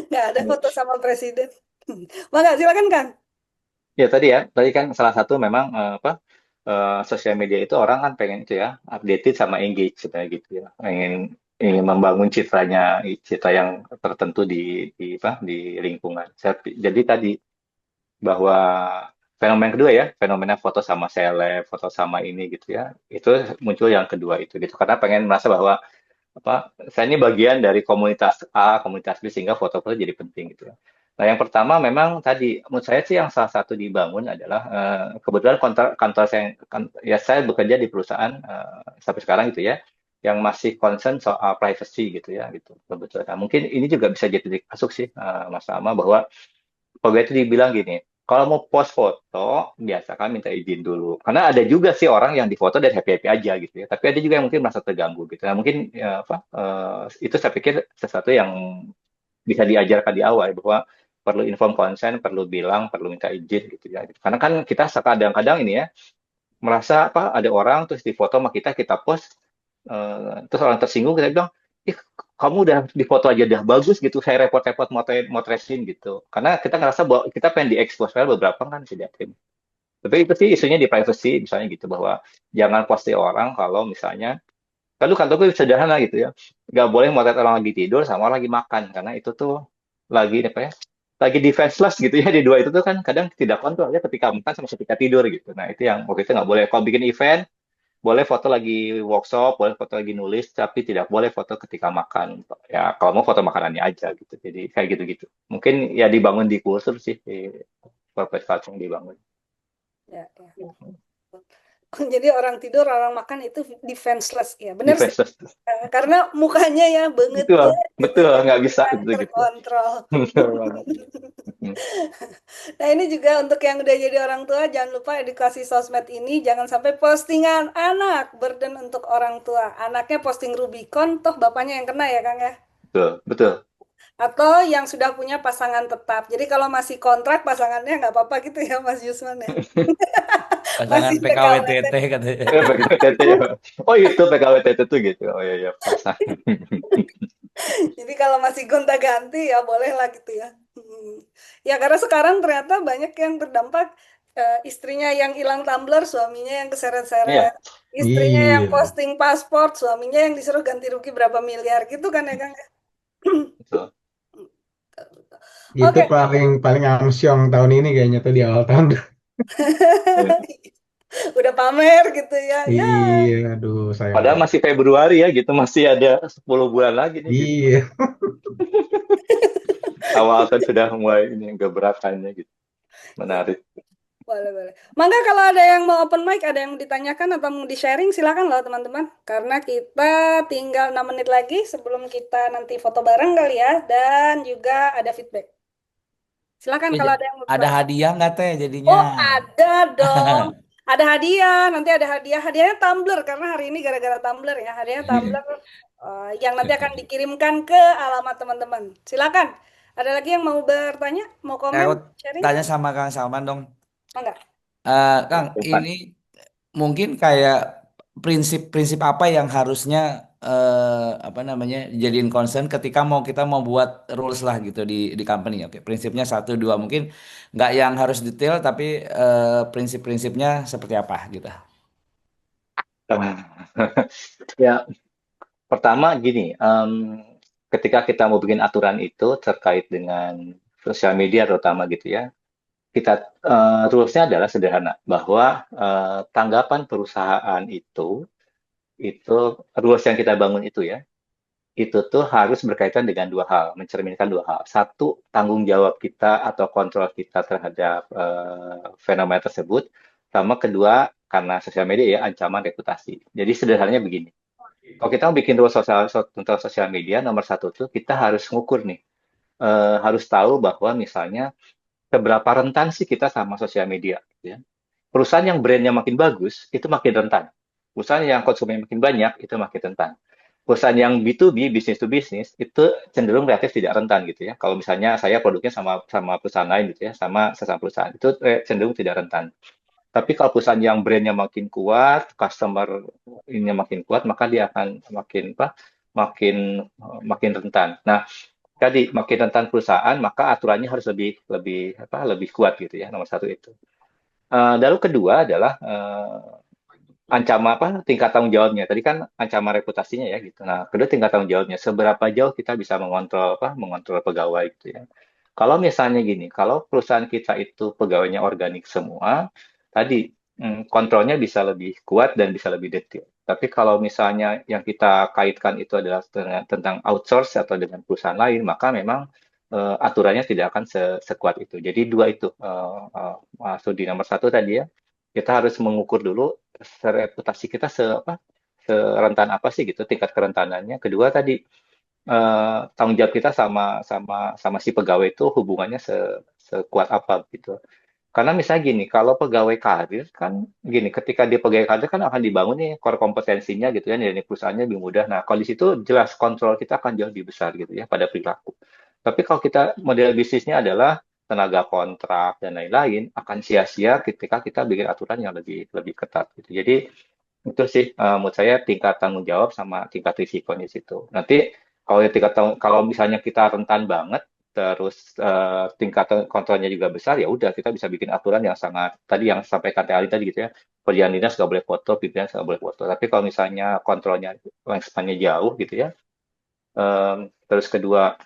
Nggak ada foto sama presiden. Mangga, silakan Kang. Ya tadi kan salah satu memang sosial media itu orang kan pengen itu ya, updated sama engage sebenarnya gitu ya. Ingin membangun citra yang tertentu di lingkungan. Jadi tadi bahwa fenomena kedua ya, fenomena foto sama seleb, foto sama ini gitu ya, itu muncul yang kedua itu gitu, karena pengen merasa bahwa saya ini bagian dari komunitas A, komunitas B, sehingga foto-foto jadi penting gitu ya. Nah, yang pertama memang tadi menurut saya sih yang salah satu dibangun adalah kebetulan kantor saya bekerja di perusahaan sampai sekarang gitu ya, yang masih concern soal privacy gitu ya gitu kebetulan. Nah, mungkin ini juga bisa jadi masuk sih Mas Rama, bahwa pegawai itu dibilang gini, kalau mau post foto biasakan minta izin dulu, karena ada juga sih orang yang difoto dan happy aja gitu ya, tapi ada juga yang mungkin merasa terganggu gitu. Nah, mungkin itu saya pikir sesuatu yang bisa diajarkan di awal, bahwa perlu inform consent, perlu bilang, perlu minta izin gitu ya. Karena kan kita kadang-kadang ini ya merasa ada orang terus difoto sama kita post, terus orang tersinggung, kita bilang, ih kamu udah difoto aja udah bagus gitu, saya repot-repot motresin gitu. Karena kita ngerasa bahwa kita pengen diekspos, beberapa kan tidak tim. Tapi itu sih isunya di privacy misalnya gitu, bahwa jangan posti orang kalau misalnya, kan kantorku sederhana gitu ya, nggak boleh motret orang lagi tidur sama orang lagi makan, karena itu tuh lagi lagi defenseless gitu ya, di dua itu tuh kan kadang tidak kontrol ya, ketika makan sama ketika tidur gitu. Nah itu yang waktu itu nggak boleh. Kalau bikin event boleh foto lagi workshop, boleh foto lagi nulis, tapi tidak boleh foto ketika makan. Ya kalau mau foto makanannya aja gitu. Jadi kayak gitu-gitu. Mungkin ya dibangun di kultur sih, di corporate culture yang dibangun. Ya. Jadi orang tidur, orang makan itu defenseless ya, benar sih. Karena mukanya ya banget. Betul, nggak bisa gitu. Terkontrol. Nah ini juga untuk yang udah jadi orang tua, jangan lupa edukasi sosmed ini, jangan sampai postingan anak burden untuk orang tua. Anaknya posting Rubicon, toh bapaknya yang kena ya Kang ya. Betul. Atau yang sudah punya pasangan tetap. Jadi kalau masih kontrak pasangannya nggak apa-apa gitu ya Mas Yusman ya. Pasangan PKWTT katanya. PKWTT. Oh itu PKWTT tuh gitu. Oh iya pasangan. Jadi kalau masih gonta-ganti ya boleh lah gitu ya. Ya karena sekarang ternyata banyak yang terdampak, istrinya yang hilang tumbler, suaminya yang keseret-seret. Istrinya yang posting paspor, suaminya yang disuruh ganti rugi berapa miliar gitu kan ya Kang. Betul. Itu paling amsyong tahun ini kayaknya tuh di awal tahun. Udah pamer gitu ya. Iya, aduh sayang. Padahal masih Februari ya gitu, masih ada 10 bulan lagi nih. Iya. Gitu. Awal kan sudah mulai ini gebrakannya gitu. Menarik. Boleh. Mangga kalau ada yang mau open mic, ada yang ditanyakan atau mau di-sharing, silakan loh teman-teman. Karena kita tinggal 6 menit lagi sebelum kita nanti foto bareng kali ya. Dan juga ada feedback. Silakan kalau ada yang mau. Ada hadiah nggak Teh jadinya? Oh ada dong. Ada hadiah, nanti ada hadiah. Hadiahnya tumbler, karena hari ini gara-gara tumbler ya. Hadiahnya tumbler yang nanti akan dikirimkan ke alamat teman-teman. Silakan. Ada lagi yang mau bertanya? Mau komen? Sharing? Tanya sama Kang Salman dong. Enggak. Kang, ini mungkin kayak prinsip-prinsip apa yang harusnya jadiin concern ketika kita mau buat rules lah gitu di company. Oke, prinsipnya 1, 2 mungkin nggak yang harus detail, tapi prinsip-prinsipnya seperti apa gitu. Ya, pertama gini, ketika kita mau bikin aturan itu terkait dengan sosial media terutama gitu ya, rulesnya adalah sederhana bahwa tanggapan perusahaan itu rules yang kita bangun itu ya, itu tuh harus berkaitan dengan dua hal, mencerminkan dua hal. Satu, tanggung jawab kita atau kontrol kita terhadap fenomena tersebut. Sama kedua, karena sosial media ya, ancaman reputasi. Jadi sederhananya begini. Kalau kita mau bikin rules tentang sosial media, nomor satu tuh kita harus ngukur nih. Harus tahu bahwa misalnya seberapa rentan sih kita sama sosial media. Ya. Perusahaan yang brandnya makin bagus, itu makin rentan. Perusahaan yang konsumennya makin banyak, itu makin rentan. Perusahaan yang B2B, business to business, itu cenderung relatif tidak rentan gitu ya. Kalau misalnya saya produknya sama perusahaan lain gitu ya, sama sesama perusahaan, itu cenderung tidak rentan. Tapi kalau perusahaan yang brandnya makin kuat, customer ini makin kuat, maka dia akan makin rentan. Nah, tadi makin rentan perusahaan, maka aturannya harus lebih kuat gitu ya. Nomor satu itu. Lalu kedua adalah ancaman tingkat tanggung jawabnya. Tadi kan ancaman reputasinya ya gitu. Nah, kedua tingkat tanggung jawabnya. Seberapa jauh kita bisa mengontrol pegawai gitu ya. Kalau misalnya gini, kalau perusahaan kita itu pegawainya organik semua, tadi kontrolnya bisa lebih kuat dan bisa lebih detail. Tapi kalau misalnya yang kita kaitkan itu adalah tentang outsource atau dengan perusahaan lain, maka memang aturannya tidak akan sekuat itu. Jadi dua itu, studi nomor satu tadi ya, kita harus mengukur dulu reputasi kita serentan apa sih gitu, tingkat kerentanannya. Kedua tadi tanggung jawab kita sama si pegawai itu hubungannya sekuat apa gitu. Karena misalnya gini, kalau pegawai karir kan gini, ketika dia pegawai karir kan akan dibangun nih core kompetensinya gitu ya, dari perusahaannya lebih mudah. Nah, kalau di situ jelas kontrol kita akan jauh lebih besar gitu ya pada perilaku. Tapi kalau kita model bisnisnya adalah tenaga kontrak dan lain-lain, akan sia-sia ketika kita bikin aturan yang lebih ketat gitu. Jadi itu sih menurut saya tingkat tanggung jawab sama tingkat risikonya di situ. Nanti kalau misalnya kita rentan banget, terus tingkat kontrolnya juga besar, ya udah kita bisa bikin aturan yang sangat tadi yang sampaikan Ali tadi gitu ya. Perjalanan dinas nggak boleh foto, pimpinan nggak boleh foto. Tapi kalau misalnya kontrolnya wingspan-nya jauh gitu ya, terus kedua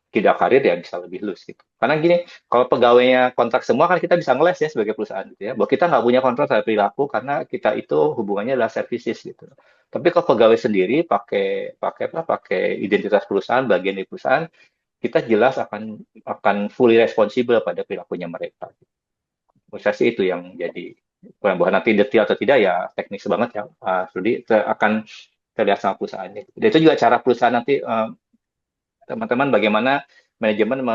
tidak karir ya bisa lebih loose gitu. Karena gini, kalau pegawainya kontrak semua kan kita bisa ngeles ya sebagai perusahaan gitu ya. Bahwa kita nggak punya kontrol terhadap perilaku karena kita itu hubungannya adalah services gitu. Tapi kalau pegawai sendiri pakai identitas perusahaan, bagian dari perusahaan, kita jelas akan fully responsible pada perilakunya mereka. Menurut saya sih itu yang jadi bahwa nanti detail atau tidak ya teknis banget ya, Rudi akan terlihat sama perusahaannya. Dan itu juga cara perusahaan nanti teman-teman bagaimana manajemen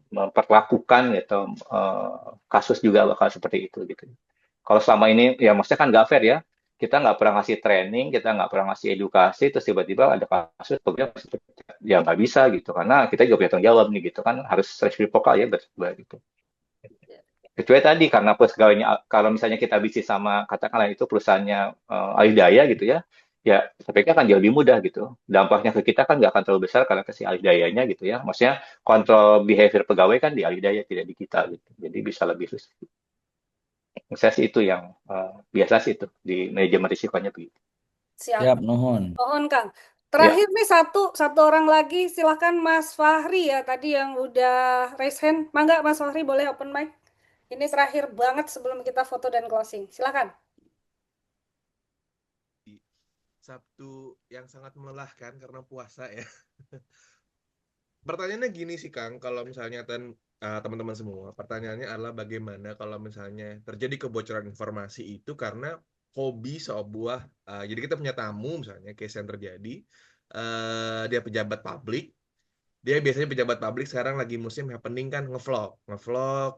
memperlakukan gitu kasus juga bakal seperti itu gitu. Kalau selama ini ya maksudnya kan nggak fair ya, kita nggak pernah ngasih training, kita nggak pernah ngasih edukasi, terus tiba-tiba ada kasus pegawai ya nggak bisa gitu, karena kita juga punya tanggung jawab nih gitu kan, harus reciprocal ya gitu. Kecuali tadi karena pegawainya, kalau misalnya kita bisnis sama katakanlah itu perusahaannya alidaya gitu ya, ya efeknya akan jauh lebih mudah gitu. Dampaknya ke kita kan nggak akan terlalu besar karena ke si alidayanya gitu ya. Maksudnya kontrol behavior pegawai kan di alidaya tidak di kita gitu. Jadi bisa lebih luas. Saya sih itu yang biasa sih itu di manajemen risikonya begitu. Siap, nuhun. Mohon Kang. Terakhir nih satu orang lagi, silahkan Mas Fahri ya tadi yang udah raise hand. Mangga Mas Fahri boleh open mic. Ini terakhir banget sebelum kita foto dan closing. Silakan. Sabtu yang sangat melelahkan karena puasa ya. Pertanyaannya gini sih Kang, kalau misalnya teman-teman semua, pertanyaannya adalah bagaimana kalau misalnya terjadi kebocoran informasi itu karena hobi sebuah, jadi kita punya tamu misalnya, case yang terjadi, dia pejabat publik, dia biasanya pejabat publik sekarang lagi musim happening kan ngevlog,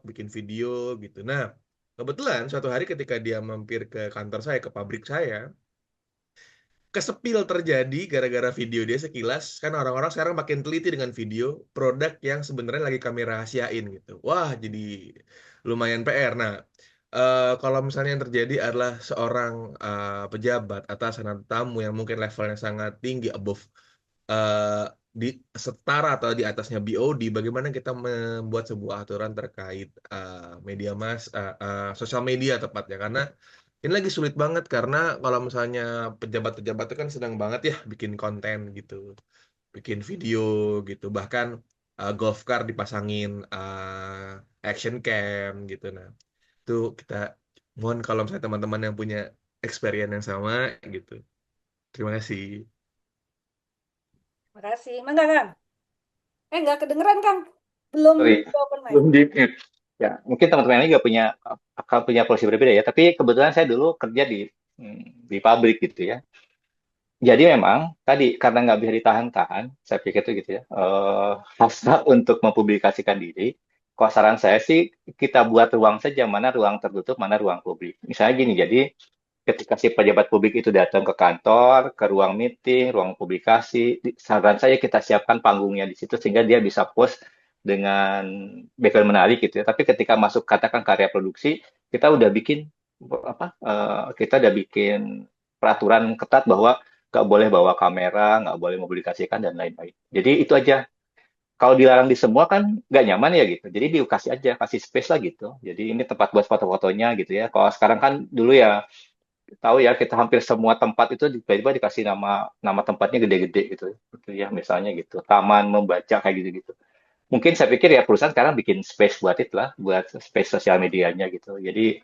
bikin video gitu. Nah, kebetulan suatu hari ketika dia mampir ke kantor saya, ke pabrik saya, kesepil terjadi gara-gara video dia sekilas. Kan orang-orang sekarang makin teliti dengan video produk yang sebenarnya lagi kami rahasiain gitu. Wah, jadi lumayan PR. Nah, kalau misalnya yang terjadi adalah seorang pejabat atasan atau tamu yang mungkin levelnya sangat tinggi, above di setara atau di atasnya BOD, bagaimana kita membuat sebuah aturan terkait sosial media tepatnya, karena ini lagi sulit banget karena kalau misalnya pejabat-pejabat itu kan sedang banget ya bikin konten gitu, bikin video gitu, bahkan golf car dipasangin action cam gitu. Nah, itu kita mohon kalau misalnya teman-teman yang punya experience yang sama gitu. Terima kasih. Makasih. Mangga, Kang. Nggak kedengeran, Kang. Belum Sorry, open mic. belum di mute. Ya, mungkin teman-teman ini juga akan punya posisi berbeda ya. Tapi kebetulan saya dulu kerja di pabrik gitu ya. Jadi memang tadi karena nggak bisa ditahan-tahan, saya pikir itu gitu ya. Hasrat untuk mempublikasikan diri. Kalau saran saya sih kita buat ruang saja, mana ruang tertutup, mana ruang publik. Misalnya gini, jadi ketika si pejabat publik itu datang ke kantor, ke ruang meeting, ruang publikasi, saran saya kita siapkan panggungnya di situ sehingga dia bisa post dengan background menarik gitu ya. Tapi ketika masuk katakan karya produksi, kita udah bikin kita udah bikin peraturan ketat bahwa nggak boleh bawa kamera, nggak boleh mempublikasikan dan lain-lain. Jadi itu aja. Kalau dilarang di semua kan nggak nyaman ya gitu. Jadi dikasih aja, kasih space lah gitu. Jadi ini tempat buat foto-fotonya gitu ya. Kalau sekarang kan dulu ya tahu ya kita hampir semua tempat itu tiba-tiba dikasih nama tempatnya gede-gede gitu ya misalnya gitu taman membaca kayak gitu-gitu mungkin saya pikir ya perusahaan sekarang bikin space buat itu lah buat space sosial medianya gitu jadi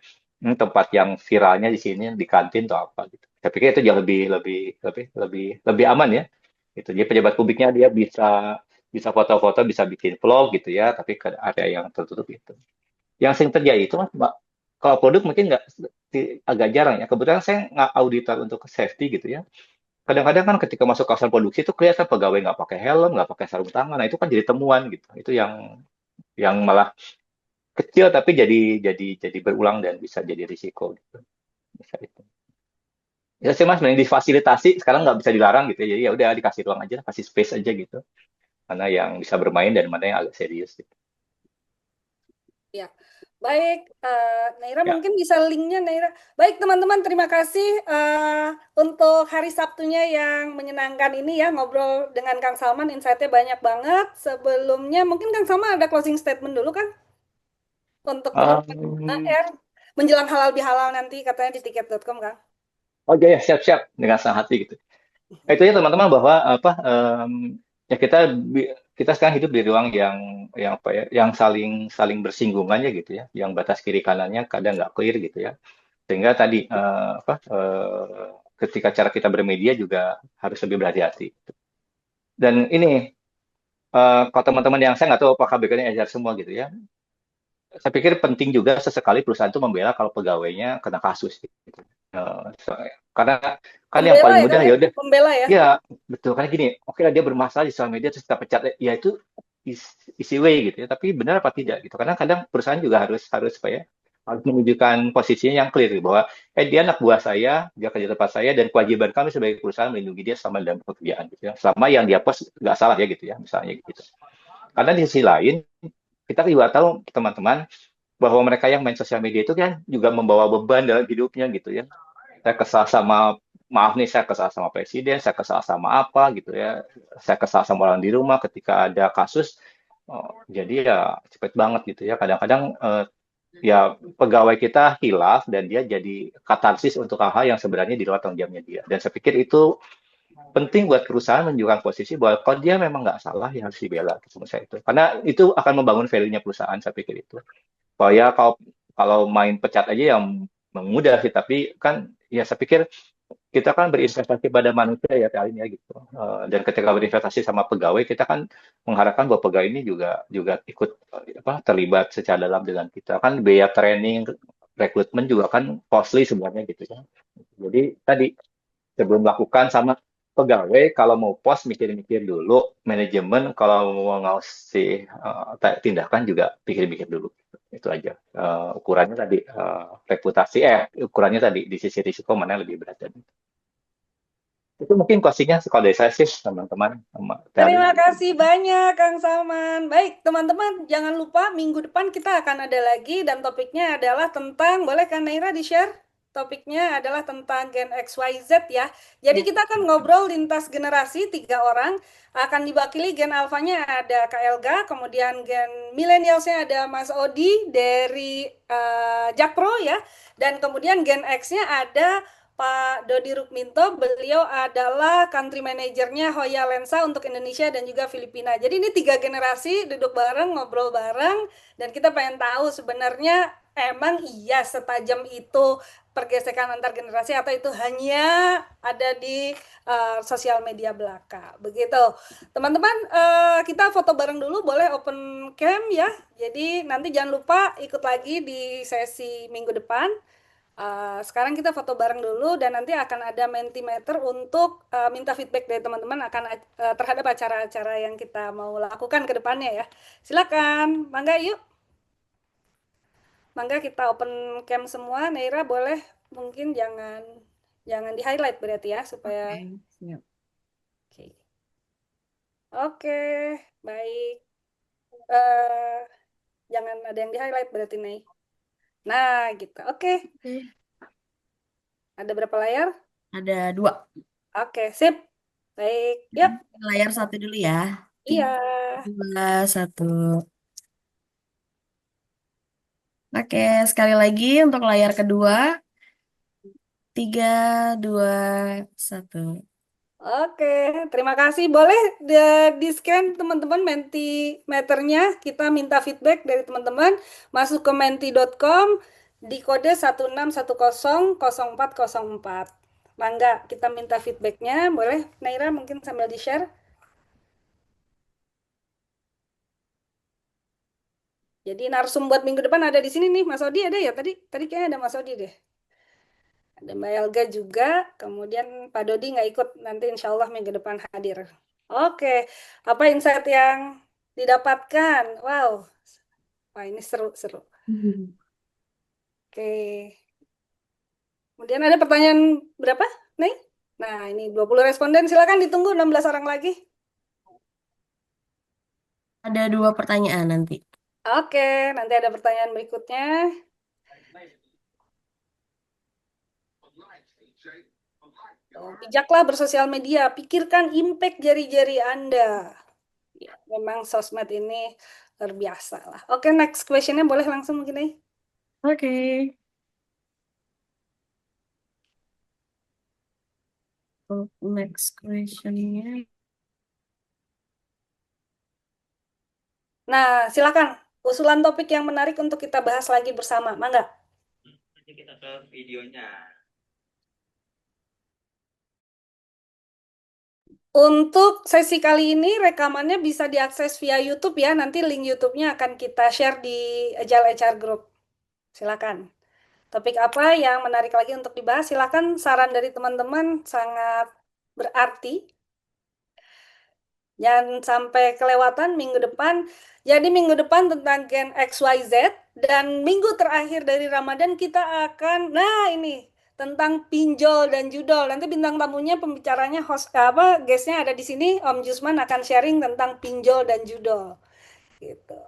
tempat yang viralnya di sini di kantin atau apa gitu saya pikir itu jauh lebih aman ya gitu jadi pejabat publiknya dia bisa bisa foto-foto bisa bikin vlog gitu ya tapi ke area yang tertutup gitu yang sering terjadi itu Mbak, kalau produk mungkin nggak agak jarang ya. Kebetulan saya nggak auditor untuk safety gitu ya. Kadang-kadang kan ketika masuk kawasan produksi itu kelihatan pegawai nggak pakai helm, nggak pakai sarung tangan. Nah itu kan jadi temuan gitu. Itu yang malah kecil tapi jadi berulang dan bisa jadi risiko gitu. Bisa itu. Ya sih mas, mending difasilitasi. Sekarang nggak bisa dilarang gitu ya. Jadi ya udah dikasih ruang aja, kasih space aja gitu. Mana yang bisa bermain dan mana yang agak serius gitu. Ya, baik, Naira Ya. mungkin bisa linknya Naira. Baik teman-teman, terima kasih untuk hari Sabtunya yang menyenangkan ini ya ngobrol dengan Kang Salman, insight-nya banyak banget. Sebelumnya mungkin Kang Salman ada closing statement dulu kan untuk teman-teman AR menjelang halal bihalal nanti katanya di tiket.com Kang. Oh ya siap-siap dengan senang hati gitu. Itu ya teman-teman bahwa ya kita sekarang hidup di ruang yang apa ya yang saling bersinggungan ya gitu ya yang batas kiri kanannya kadang nggak clear gitu ya sehingga tadi ketika cara kita bermedia juga harus lebih berhati-hati dan ini kalau teman-teman yang saya nggak tahu apakah background-nya HR semua gitu ya saya pikir penting juga sesekali perusahaan itu membela kalau pegawainya kena kasus gitu. Karena kan yang paling mudah ya udah Pembela ya. ya betul karena gini oke lah dia bermasalah di sosial media terus kita pecat ya itu easy way gitu ya tapi benar apa tidak gitu karena kadang perusahaan juga harus apa ya harus menunjukkan posisinya yang clear gitu, bahwa dia anak buah saya dia kerja tempat saya dan kewajiban kami sebagai perusahaan melindungi dia selama dalam pekerjaan gitu ya selama yang dia post nggak salah ya gitu ya misalnya gitu karena di sisi lain kita juga tahu teman-teman bahwa mereka yang main sosial media itu kan juga membawa beban dalam hidupnya gitu ya saya kesal sama maaf nih saya kesal sama presiden saya kesal sama apa gitu ya saya kesal sama orang di rumah ketika ada kasus jadi ya cepet banget gitu ya kadang-kadang ya pegawai kita hilaf dan dia jadi katarsis untuk hal-hal yang sebenarnya di luar tanggung jawabnya dia dan saya pikir itu penting buat perusahaan menunjukkan posisi bahwa kalau dia memang nggak salah ya harus dibela gitu saya itu karena itu akan membangun value-nya perusahaan saya pikir itu bahwa ya kalau main pecat aja yang mudah sih tapi kan ya saya pikir kita kan berinvestasi pada manusia ya kali ini ya gitu dan ketika berinvestasi sama pegawai kita kan mengharapkan bahwa pegawai ini juga ikut terlibat secara dalam dengan kita kan biaya training rekrutmen juga kan costly sebenarnya gitu ya jadi tadi sebelum melakukan sama pegawai kalau mau post mikir-mikir dulu manajemen kalau mau ngasih tindakan juga pikir-pikir dulu itu aja ukurannya tadi reputasi ukurannya tadi di sisi risiko mana yang lebih berat itu mungkin closingnya kalau dari saya sih teman-teman terima kasih banyak Kang Salman baik teman-teman jangan lupa minggu depan kita akan ada lagi dan topiknya adalah tentang boleh Kang Naira di-share topiknya adalah tentang Gen XYZ ya. Jadi kita akan ngobrol lintas generasi 3 orang. Akan diwakili Gen Alfanya ada Kak Elga, kemudian Gen Millennials-nya ada Mas Odi dari Jakpro ya. Dan kemudian Gen X-nya ada Pak Dodi Rukminto, beliau adalah country manajernya Hoya Lensa untuk Indonesia dan juga Filipina. Jadi ini 3 generasi duduk bareng, ngobrol bareng, dan kita pengen tahu sebenarnya emang iya setajam itu pergesekan antar generasi atau itu hanya ada di sosial media belaka. Begitu. Teman-teman, kita foto bareng dulu, boleh open cam ya. Jadi nanti jangan lupa ikut lagi di sesi minggu depan. Sekarang kita foto bareng dulu dan nanti akan ada Mentimeter untuk minta feedback dari teman-teman terhadap acara-acara yang kita mau lakukan ke depannya ya. Silakan, mangga yuk. Mangga kita open cam semua. Neira boleh mungkin jangan di highlight berarti ya supaya Siap. Oke. Oke, baik. Eh, jangan ada yang di highlight berarti nih. Nah, gitu. Oke. Ada berapa layar? Ada 2. Oke, sip. Baik. Yuk. Layar 1 dulu ya. Iya. 2, 1. Oke, sekali lagi untuk layar kedua. 3, 2, 1. Oke, terima kasih. Boleh di-scan teman-teman Mentimeternya. Kita minta feedback dari teman-teman. Masuk ke menti.com di kode 16100404. Mangga, kita minta feedbacknya. Boleh, Naira mungkin sambil di-share. Jadi narsum buat minggu depan ada di sini nih. Mas Odi ada ya? Tadi kayaknya ada Mas Odi deh. Ada Mbak Elga juga, kemudian Pak Dodi nggak ikut, nanti insya Allah minggu depan hadir. Oke, apa insight yang didapatkan? Wow, wah ini seru-seru. Oke, kemudian ada pertanyaan berapa, nih? Nah, ini 20 responden, silakan ditunggu 16 orang lagi. Ada 2 pertanyaan nanti. Oke, nanti ada pertanyaan berikutnya. Bijaklah bersosial media, pikirkan impact jari-jari Anda. Ya, memang sosmed ini luar biasa lah. Oke, next questionnya boleh langsung mungkin nih. Oke. Next questionnya. Nah, silakan. Usulan topik yang menarik untuk kita bahas lagi bersama. Mangga. Nanti kita ke videonya. Untuk sesi kali ini rekamannya bisa diakses via YouTube ya. Nanti link YouTube-nya akan kita share di Agile HR Group. Silakan. Topik apa yang menarik lagi untuk dibahas? Silakan, saran dari teman-teman sangat berarti. Jangan sampai kelewatan minggu depan. Jadi minggu depan tentang Gen XYZ dan minggu terakhir dari Ramadan kita akan, nah ini tentang pinjol dan judol. Nanti bintang tamunya pembicaranya guestnya ada di sini. Om Jusman akan sharing tentang pinjol dan judol. Gitu.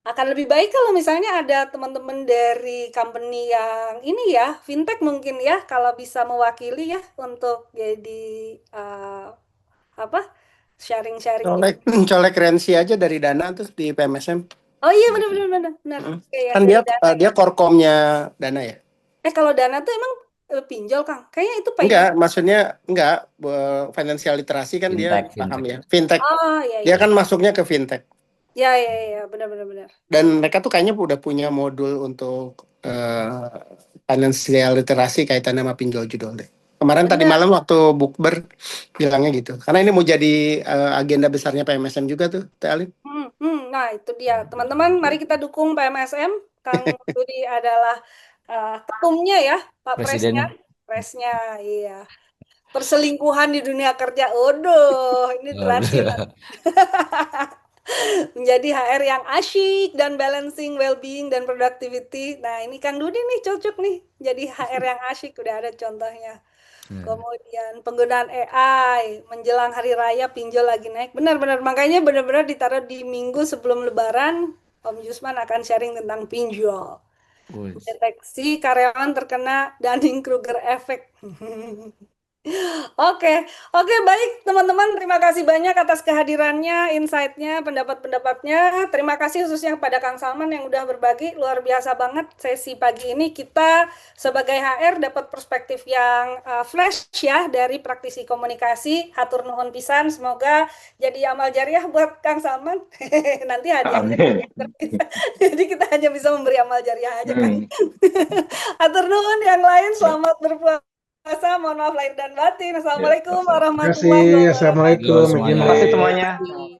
Akan lebih baik kalau misalnya ada teman-teman dari company yang ini ya, fintech mungkin ya, kalau bisa mewakili ya untuk jadi sharing-sharing. Colek Rensi aja dari Dana terus di PMSM. Oh iya benar. Kan dia korkomnya Dana ya. Kalau Dana tuh emang pinjol Kang? Kayaknya itu Enggak, maksudnya enggak. Financial literasi kan Fintech, dia paham ya. Fintech. Oh iya. Dia kan masuknya ke fintech. Ya, benar. Dan mereka tuh kayaknya udah punya modul untuk financial literasi kaitannya sama pinjol judol deh. Kemarin tadi malam waktu bukber bilangnya gitu. Karena ini mau jadi agenda besarnya PMSM juga tuh, Teh Alin. Nah itu dia. Teman-teman, mari kita dukung PMSM. Kang Budi adalah ketumnya ya, Pak Presnya, iya. Perselingkuhan di dunia kerja, ini terasi. Menjadi HR yang asyik dan balancing well-being dan productivity. Nah ini Kang Dudi nih cocok nih jadi HR yang asyik, udah ada contohnya. Kemudian penggunaan AI menjelang hari raya pinjol lagi naik. Benar, makanya benar-benar ditaruh di minggu sebelum Lebaran. Om Jusman akan sharing tentang pinjol. Deteksi karyawan terkena Dunning-Kruger effect. Oke, oke baik teman-teman, terima kasih banyak atas kehadirannya, insight-nya, pendapat-pendapatnya. Terima kasih khususnya kepada Kang Salman yang udah berbagi, luar biasa banget sesi pagi ini. Kita sebagai HR dapat perspektif yang fresh ya dari praktisi komunikasi. Hatur nuhun pisan, semoga jadi amal jariah buat Kang Salman. Nanti hadiahnya. Amin. Jadi kita hanya bisa memberi amal jariah aja kan. Hatur nuhun, yang lain selamat berpuasa. Mohon maaf lahir dan batin. Assalamualaikum Terima warahmatullahi kasih. wabarakatuh. Assalamualaikum. Yo Izin semuanya. Terima kasih semuanya.